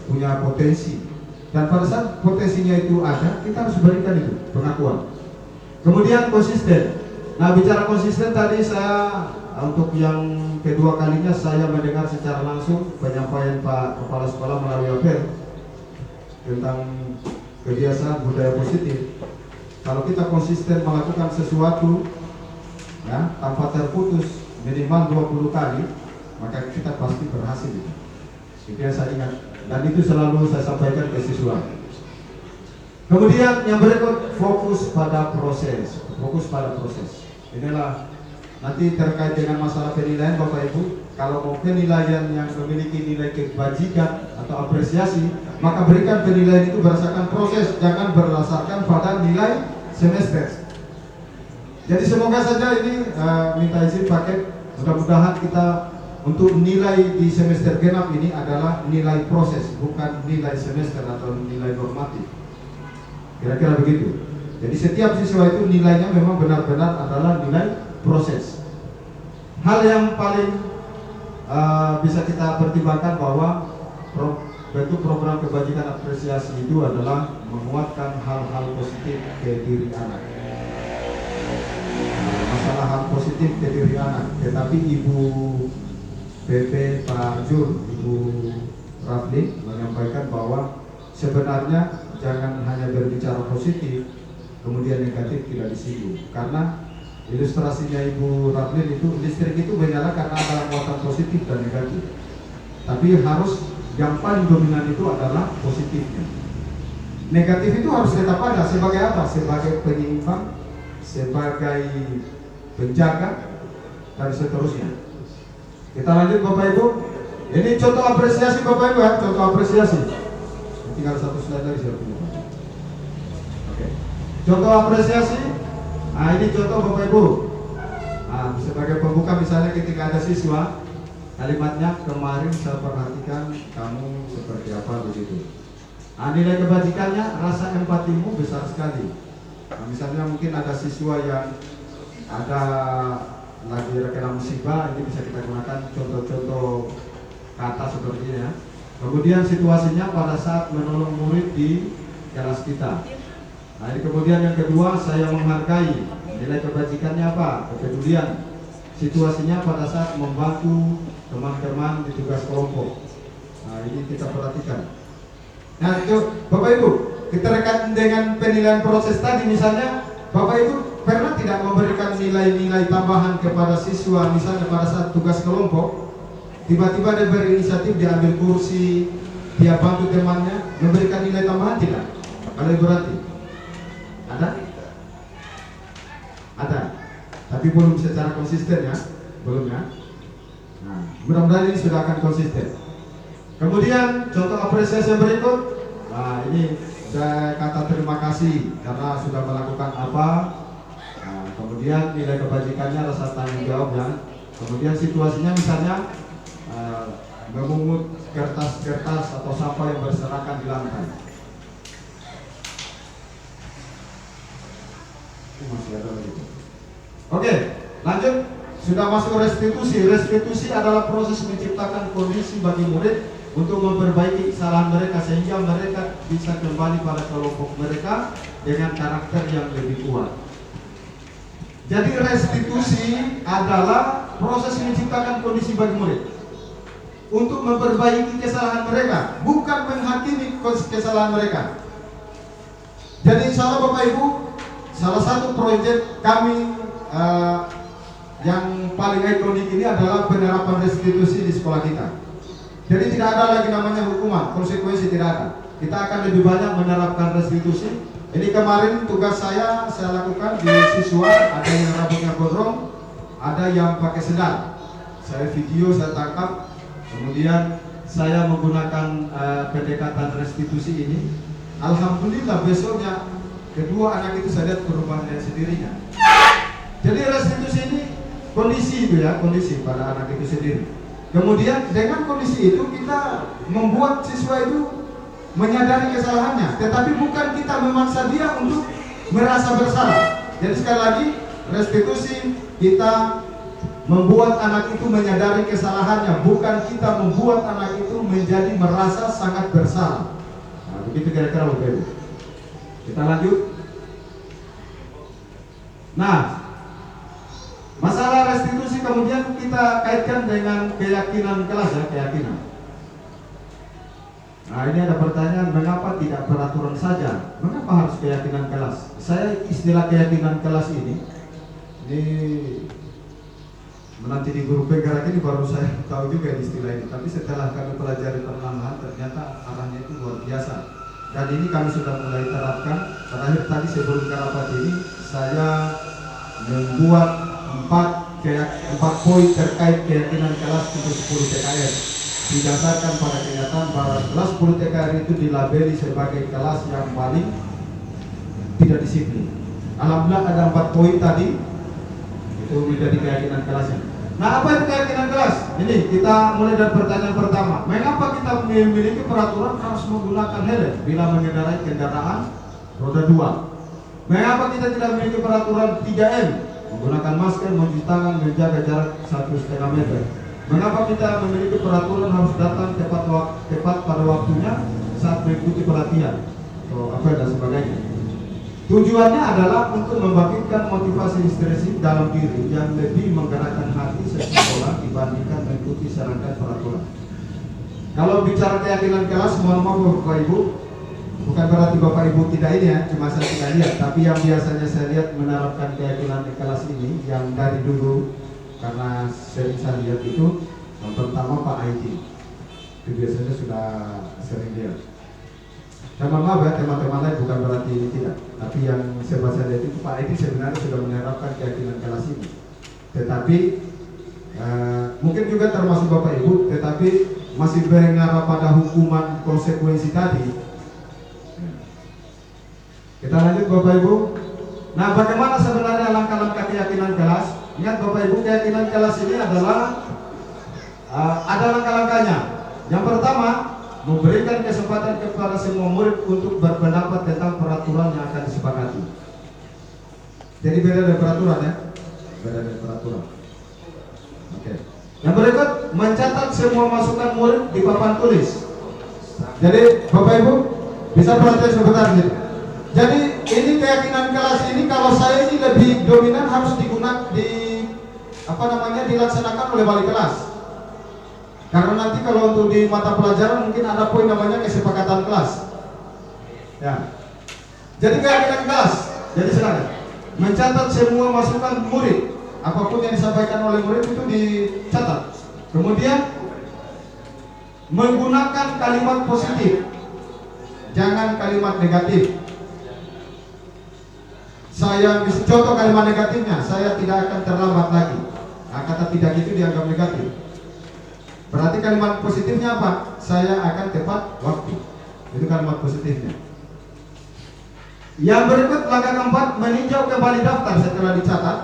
punya potensi. Dan pada saat potensinya itu ada, kita harus berikan itu pengakuan. Kemudian konsisten. Nah bicara konsisten tadi saya untuk yang kedua kalinya saya mendengar secara langsung penyampaian Pak Kepala Sekolah melalui apel. tentang kebiasaan budaya positif. Kalau kita konsisten melakukan sesuatu ya, tanpa terputus minimal 20 kali, maka kita pasti berhasil. Itu yang saya ingat, dan itu selalu saya sampaikan ke siswa. Kemudian yang berikut, fokus pada proses. Fokus pada proses. Inilah nanti terkait dengan masalah penilaian Bapak Ibu. Kalau mau penilaian yang memiliki nilai kebajikan atau apresiasi, maka berikan penilaian itu berdasarkan proses, jangan berdasarkan pada nilai semester. Jadi semoga saja ini minta izin paket, mudah-mudahan kita untuk nilai di semester genap ini adalah nilai proses, bukan nilai semester atau nilai normatif. Kira-kira begitu. Jadi setiap siswa itu nilainya memang benar-benar adalah nilai proses. Hal yang paling bisa kita pertimbangkan bahwa bentuk program kebajikan apresiasi itu adalah menguatkan hal-hal positif ke diri anak. Masalah hal positif ke diri anak, tetapi Ibu PP Pak Jur, Ibu Rafli menyampaikan bahwa sebenarnya jangan hanya berbicara positif kemudian negatif tidak disinggung, karena ilustrasinya Ibu Rafli itu listrik itu menyala karena ada muatan positif dan negatif, tapi harus yang paling dominan itu adalah positifnya. Negatif itu harus tetap ada sebagai apa? Sebagai penyeimbang, sebagai penjaga, dan seterusnya. Kita lanjut Bapak Ibu. Ini contoh apresiasi Bapak Ibu ya, contoh apresiasi. Tinggal satu slide lagi saya punya. Oke. Contoh apresiasi. Nah ini contoh Bapak Ibu. Nah, sebagai pembuka misalnya ketika ada siswa, kalimatnya kemarin saya perhatikan kamu seperti apa begitu. Nah, nilai kebajikannya rasa empatimu besar sekali. Nah, misalnya mungkin ada siswa yang ada lagi terkena musibah, ini bisa kita gunakan contoh-contoh kata seperti ini ya. Kemudian situasinya pada saat menolong murid di kelas kita. Nah, ini kemudian yang kedua, saya menghargai. Nilai kebajikannya apa? Kepedulian. Situasinya pada saat membantu teman-teman di tugas kelompok. Nah, ini kita perhatikan. Nah, itu Bapak Ibu, kita rekan dengan penilaian proses tadi, misalnya Bapak Ibu pernah tidak memberikan nilai-nilai tambahan kepada siswa, misalnya pada saat tugas kelompok, tiba-tiba dia berinisiatif, dia ambil kursi, dia bantu temannya, memberikan nilai tambahan tidak? Kalau Ibu Ranti ada? Ada, tapi belum secara konsisten ya, belum ya. Nah, mudah-mudahan ini sudah akan konsisten. Kemudian contoh apresiasi yang berikut. Nah, ini saya kata terima kasih karena sudah melakukan apa. Nah, kemudian nilai kebajikannya rasa tanggung jawab ya. Kemudian situasinya misalnya memungut kertas-kertas atau sampah yang berserakan di lantai. Masih ada lagi. Oke, lanjut. Sudah masuk restitusi. Restitusi adalah proses menciptakan kondisi bagi murid untuk memperbaiki kesalahan mereka sehingga mereka bisa kembali pada kelompok mereka dengan karakter yang lebih kuat. Jadi restitusi adalah proses menciptakan kondisi bagi murid untuk memperbaiki kesalahan mereka, bukan menghakimi kesalahan mereka. Jadi insya Allah Bapak Ibu, salah satu proyek kami yang paling ikonik ini adalah penerapan restitusi di sekolah kita. Jadi tidak ada lagi namanya hukuman, konsekuensi tidak ada. Kita akan lebih banyak menerapkan restitusi. Ini kemarin tugas saya lakukan di siswa, ada yang rambutnya gondrong, ada yang pakai sendal. Saya video, saya tangkap, kemudian saya menggunakan pendekatan restitusi ini. Alhamdulillah besoknya kedua anak itu saya lihat perubahan dengan sendirinya. Jadi restitusi ini kondisi itu ya, kondisi pada anak itu sendiri. Kemudian dengan kondisi itu kita membuat siswa itu menyadari kesalahannya, tetapi bukan kita memaksa dia untuk merasa bersalah. Jadi sekali lagi restitusi kita membuat anak itu menyadari kesalahannya, bukan kita membuat anak itu menjadi merasa sangat bersalah. Nah, begitu kira-kira Bapak Ibu. Kita lanjut. Nah, masalah restitusi kemudian kita kaitkan dengan keyakinan kelas ya, keyakinan. Nah, ini ada pertanyaan, mengapa tidak peraturan saja? Mengapa harus keyakinan kelas? Saya istilah keyakinan kelas ini menanti di guru penggerak ini baru saya tahu juga istilah ini. Tapi setelah kami pelajari perlahan, ternyata arahnya itu luar biasa. Dan ini kami sudah mulai terapkan. Terakhir tadi sebelum ke rapat ini, saya membuat 4 poin terkait keyakinan kelas untuk 10 TKR. Didasarkan pada kenyataan bahwa kelas 10 TKR itu dilabeli sebagai kelas yang paling tidak disiplin. Alhamdulillah ada 4 poin tadi itu menjadi keyakinan kelasnya. Nah, apa itu keyakinan kelas? Ini kita mulai dari pertanyaan pertama. Mengapa kita memiliki peraturan harus menggunakan helm bila mengendarai kendaraan roda 2? Mengapa kita tidak memiliki peraturan 3M? Menggunakan masker, mencuci tangan, menjaga jarak 1,5 meter. Mengapa kita memiliki peraturan harus datang tepat pada waktunya saat mengikuti pelatihan? Apa dan sebagainya. Tujuannya adalah untuk membangkitkan motivasi inspirasi dalam diri yang lebih menggerakkan hati seseorang dibandingkan mengikuti serangkaian peraturan. Kalau bicara keyakinan kelas, mohon maaf Bapak Ibu, bukan berarti Bapak Ibu tidak ini ya, cuma saya tidak lihat. Tapi yang biasanya saya lihat menerapkan keyakinan kelas ini yang dari dulu, karena sering saya lihat itu, yang pertama Pak Aiti, itu biasanya sudah sering lihat. Dan maaf ya, teman-teman lain bukan berarti ini tidak. Tapi yang saya baca itu Pak Aiti sebenarnya sudah menerapkan keyakinan kelas ini. Tetapi mungkin juga termasuk Bapak Ibu, tetapi masih mengarah pada hukuman konsekuensi tadi. Kita lanjut Bapak Ibu. Nah, bagaimana sebenarnya langkah-langkah keyakinan kelas? Ingat Bapak Ibu, keyakinan kelas ini adalah ada langkah-langkahnya. Yang pertama, memberikan kesempatan kepada semua murid untuk berpendapat tentang peraturan yang akan disepakati. Jadi beda dari peraturan ya, beda dari peraturan. Oke. Yang berikut, mencatat semua masukan murid di papan tulis. Jadi Bapak Ibu bisa perhatikan sebentar gitu. Jadi ini keyakinan kelas ini, kalau saya ini lebih dominan harus dilaksanakan oleh wali kelas. Karena nanti kalau untuk di mata pelajaran mungkin ada poin namanya kesepakatan kelas. Ya. Jadi keyakinan kelas. Jadi silakan mencatat semua masukan murid. Apapun yang disampaikan oleh murid itu dicatat. Kemudian menggunakan kalimat positif. Jangan kalimat negatif. Contoh kalimat negatifnya, saya tidak akan terlambat lagi. Nah, kata tidak itu dianggap negatif. Berarti kalimat positifnya apa? Saya akan tepat waktu. Itu kalimat positifnya. Yang berikut langkah keempat, meninjau kembali daftar setelah dicatat.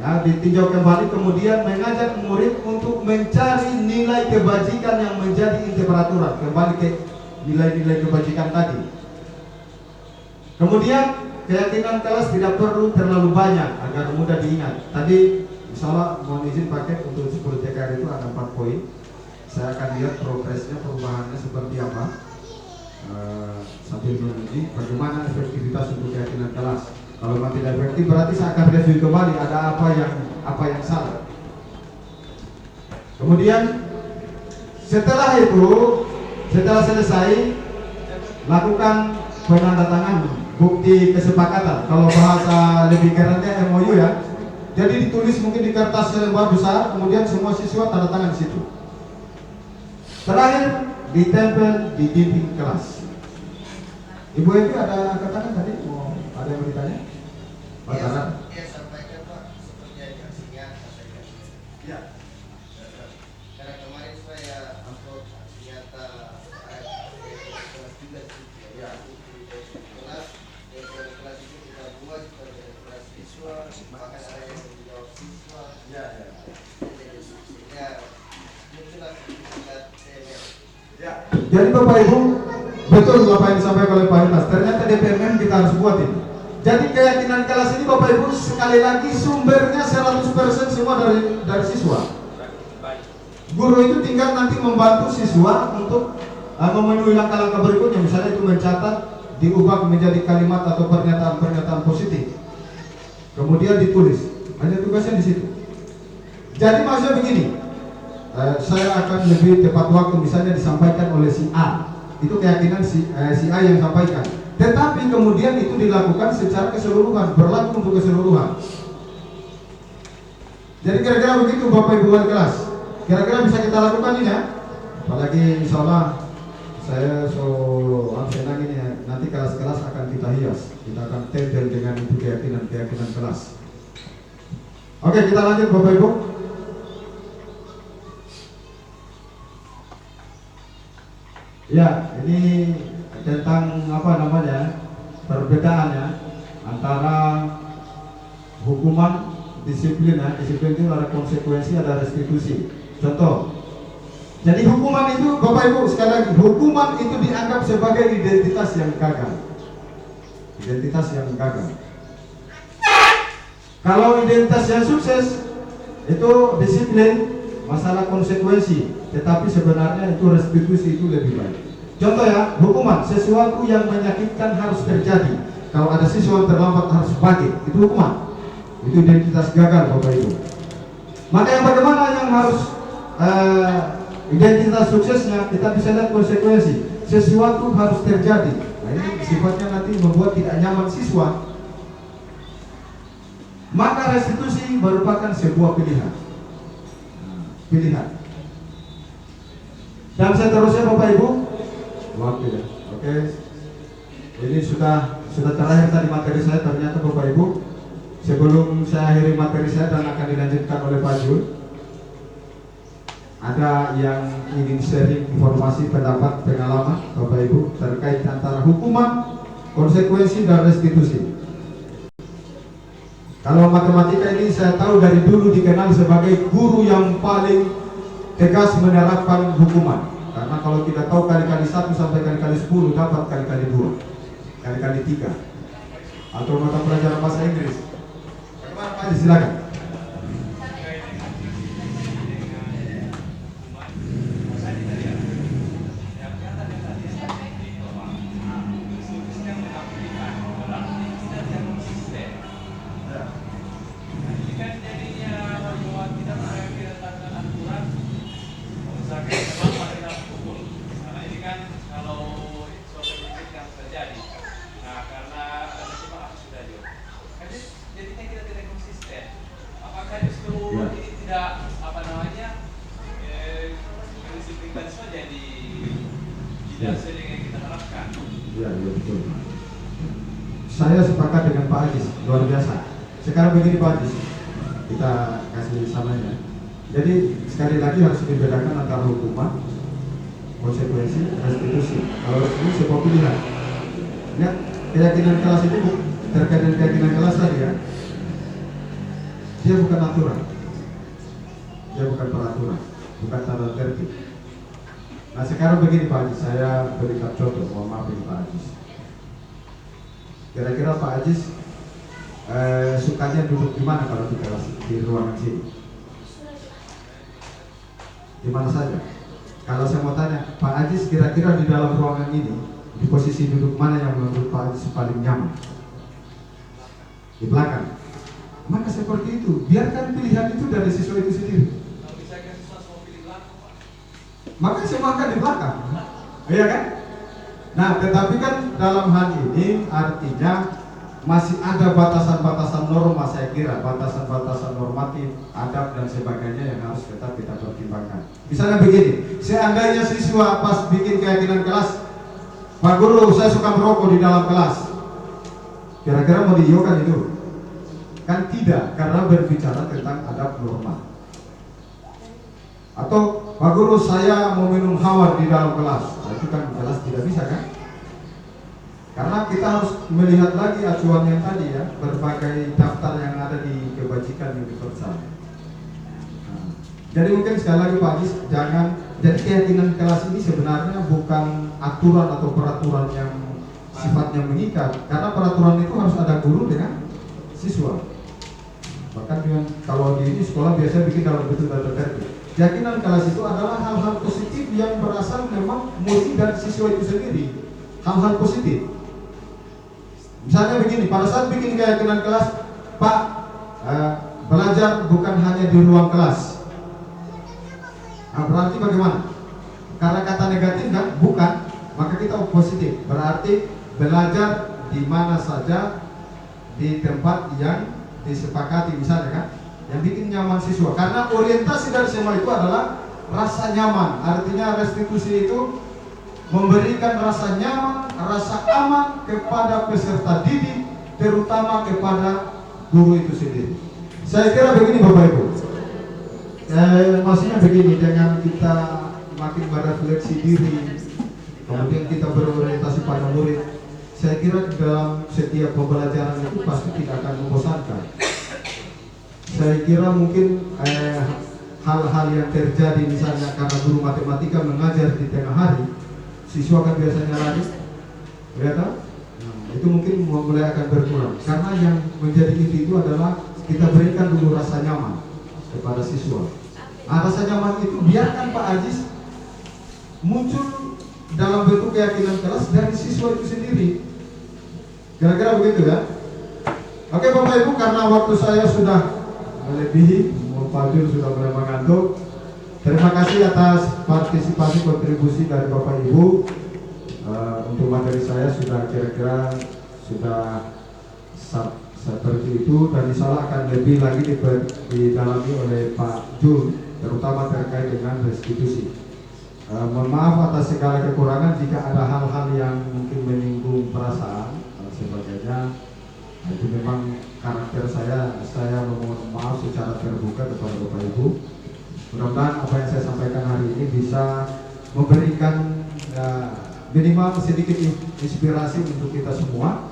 Ya, ditinjau kembali, kemudian mengajak murid untuk mencari nilai kebajikan yang menjadi inti peraturan. Kembali ke nilai-nilai kebajikan tadi. Kemudian keyakinan kelas tidak perlu terlalu banyak agar mudah diingat. Tadi insyaallah mohon izin pakai untuk 10 TKR itu ada 4 poin. Saya akan lihat progresnya, perubahannya seperti apa, sambil menguji bagaimana efektivitas untuk keyakinan kelas. Kalau memang tidak efektif, berarti saya akan review kembali ada apa yang salah. Kemudian setelah selesai, lakukan penandatanganan bukti kesepakatan. Kalau bahasa lebih kerennya MOU ya. Jadi ditulis mungkin di kertas selembar besar, kemudian semua siswa tanda tangan di situ. Terakhir ditempel di dinding kelas. Ibu Evi ada katakan tadi mau ada yang ditanya? Pak Taran? Iya, sampaikan Pak, seperti yang singkat sampaikan. Ya. Karena kemarin saya upload senjata kelas juga Ya. kelas itu kita buat pada kelas siswa, maka saya yang menjawab siswa. Ya. Sehingga muncullah sertifikat TMM. Ya. Jadi Bapak Ibu, betul apa yang disampaikan oleh Pak Yunas. Ternyata DPMM kita harus buat ini. Jadi keyakinan kelas ini Bapak Ibu sekali lagi sumbernya 100% semua dari siswa. Guru itu tinggal nanti membantu siswa untuk memenuhi langkah-langkah berikutnya, misalnya itu mencatat, diubah menjadi kalimat atau pernyataan positif. Kemudian ditulis. Hanya tugasnya di situ. Jadi maksudnya begini. saya akan lebih tepat waktu misalnya disampaikan oleh si A, itu keyakinan si A yang sampaikan, tetapi kemudian itu dilakukan secara keseluruhan, berlaku untuk keseluruhan. Jadi kira-kira begitu Bapak Ibu wali kelas, kira-kira bisa kita lakukan ini ya. Apalagi insya Allah saya senang ini ya, nanti kelas-kelas akan kita hias, kita akan tempel dengan itu keyakinan kelas. Oke, kita lanjut Bapak Ibu. Ya, ini tentang apa namanya, perbedaannya antara hukuman, disiplin ya. Disiplin itu ada konsekuensi, ada restitusi. Contoh, jadi hukuman itu Bapak Ibu sekali lagi, hukuman itu dianggap sebagai identitas yang gagal. Identitas yang gagal. Kalau identitas yang sukses itu disiplin, masalah konsekuensi, tetapi sebenarnya itu restitusi itu lebih baik. Contoh ya, hukuman, sesuatu yang menyakitkan harus terjadi. Kalau ada siswa yang terlambat harus bangkit, itu hukuman. Itu identitas gagal Bapak Ibu. Maka yang bagaimana yang harus identitas suksesnya, kita bisa lihat konsekuensi. Sesuatu harus terjadi. Nah ini sifatnya nanti membuat tidak nyaman siswa. Maka restitusi merupakan sebuah pilihan. Pilihan. Dan seterusnya Bapak Ibu. Waktu ya. Oke. Ini sudah terakhir tadi materi saya, ternyata Bapak Ibu. Sebelum saya akhiri materi saya dan akan dilanjutkan oleh Pak Jul, ada yang ingin sharing informasi, pendapat, pengalaman Bapak Ibu terkait antara hukuman, konsekuensi dan restitusi. Kalau matematika ini saya tahu dari dulu dikenal sebagai guru yang paling tegas menerapkan hukuman. Karena kalau kita tahu kali-kali 1 sampai kali-kali 10 dapat kali-kali 2, kali-kali 3. Atau mata pelajaran bahasa Inggris. Bagaimana Pak? Silakan. Saya sepakat dengan Pak Ajis, luar biasa. Sekarang begini Pak Ajis, kita kasih samanya. Jadi sekali lagi harus dibedakan antara hukuman, konsekuensi, restitusi. Kalau restitusi sebuah pilihan. Lihat keyakinan kelas itu terkait dengan keyakinan kelas tadi ya. Dia bukan aturan, dia bukan peraturan, bukan tata tertib. Nah sekarang begini Pak Ajis, saya berikan contoh, mohon maaf ini Pak Ajis. Kira-kira Pak Ajis sukanya duduk di mana kalau di kelas, di ruangan sini? Di mana saja? Kalau saya mau tanya, Pak Ajis kira-kira di dalam ruangan ini, di posisi duduk mana yang menurut Pak Ajis paling nyaman? Di belakang. Maka seperti itu, biarkan pilihan itu dari siswa itu sendiri. Maka semua akan di belakang, iya kan? Nah, tetapi kan dalam hal ini artinya masih ada batasan-batasan norma, saya kira batasan-batasan normatif, adab dan sebagainya yang harus tetap kita pertimbangkan. Misalnya begini, seandainya siswa pas bikin keyakinan kelas, Pak Guru saya suka merokok di dalam kelas, kira-kira mau diiyakan itu? Kan tidak, karena berbicara tentang adab norma. Atau Pak Guru saya mau minum khawar di dalam kelas, nah, itu kan jelas tidak bisa kan? Karena kita harus melihat lagi acuan yang tadi ya, berbagai daftar yang ada di kebajikan universal. Nah, jadi mungkin sekali lagi Pak Ajis, jangan, jadi keyakinan kelas ini sebenarnya bukan aturan atau peraturan yang sifatnya mengikat, karena peraturan itu harus ada guru dengan siswa. Bahkan dengan, kalau di ini sekolah biasa bikin dalam bentuk tata tertib. Keyakinan kelas itu adalah hal-hal positif yang berasal memang murni dari siswa itu sendiri. Hal-hal positif. Misalnya begini, pada saat bikin keyakinan kelas, Pak, belajar bukan hanya di ruang kelas. Nah, berarti bagaimana? Karena kata negatif kan? Bukan. Maka kita positif. Berarti belajar di mana saja, di tempat yang disepakati misalnya kan, yang bikin nyaman siswa. Karena orientasi dari semua itu adalah rasa nyaman. Artinya restitusi itu memberikan rasa nyaman, rasa aman kepada peserta didik, terutama kepada guru itu sendiri. Saya kira begini Bapak Ibu, maksudnya begini, dengan kita makin berefleksi diri, kemudian kita berorientasi pada murid, saya kira dalam setiap pembelajaran itu pasti tidak akan membosankan. Saya kira mungkin hal-hal yang terjadi misalnya karena guru matematika mengajar di tengah hari, siswa kan biasanya lari, ya kan? Itu mungkin mulai akan berkurang. Karena yang menjadi inti itu adalah kita berikan dulu rasa nyaman kepada siswa. Rasa nyaman itu biarkan Pak Ajis muncul dalam bentuk keyakinan kelas dari siswa itu sendiri. Kira-kira begitu ya. Oke Bapak Ibu, karena waktu saya sudah melebihi, Pak Jul sudah mulai mengantuk. Terima kasih atas partisipasi kontribusi dari Bapak Ibu. Untuk materi saya sudah kira-kira sudah seperti itu, dan insya akan lebih lagi didalami oleh Pak Jul, terutama terkait dengan restitusi. Mohon maaf atas segala kekurangan jika ada hal-hal yang mungkin menyinggung perasaan sebagainya. Itu memang karakter saya memohon maaf secara terbuka kepada Bapak Ibu. Mudah-mudahan apa yang saya sampaikan hari ini bisa memberikan minimal sedikit inspirasi untuk kita semua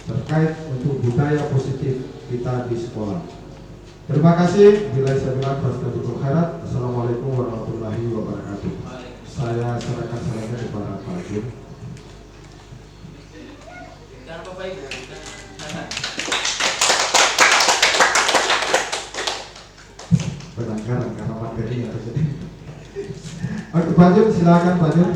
terkait untuk budaya positif kita di sekolah. Terima kasih. Bila saya bilang fastabiqul khairat. Assalamualaikum warahmatullahi wabarakatuh. Saya serahkan salahnya kepada Pak Jul. Penanggaran karena materinya terjadi. Oke Pak Jul, silakan Pak Jul.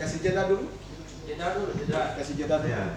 Kasih jeda dulu. Jeda dulu, jeda. Kasih jeda dulu. Ya,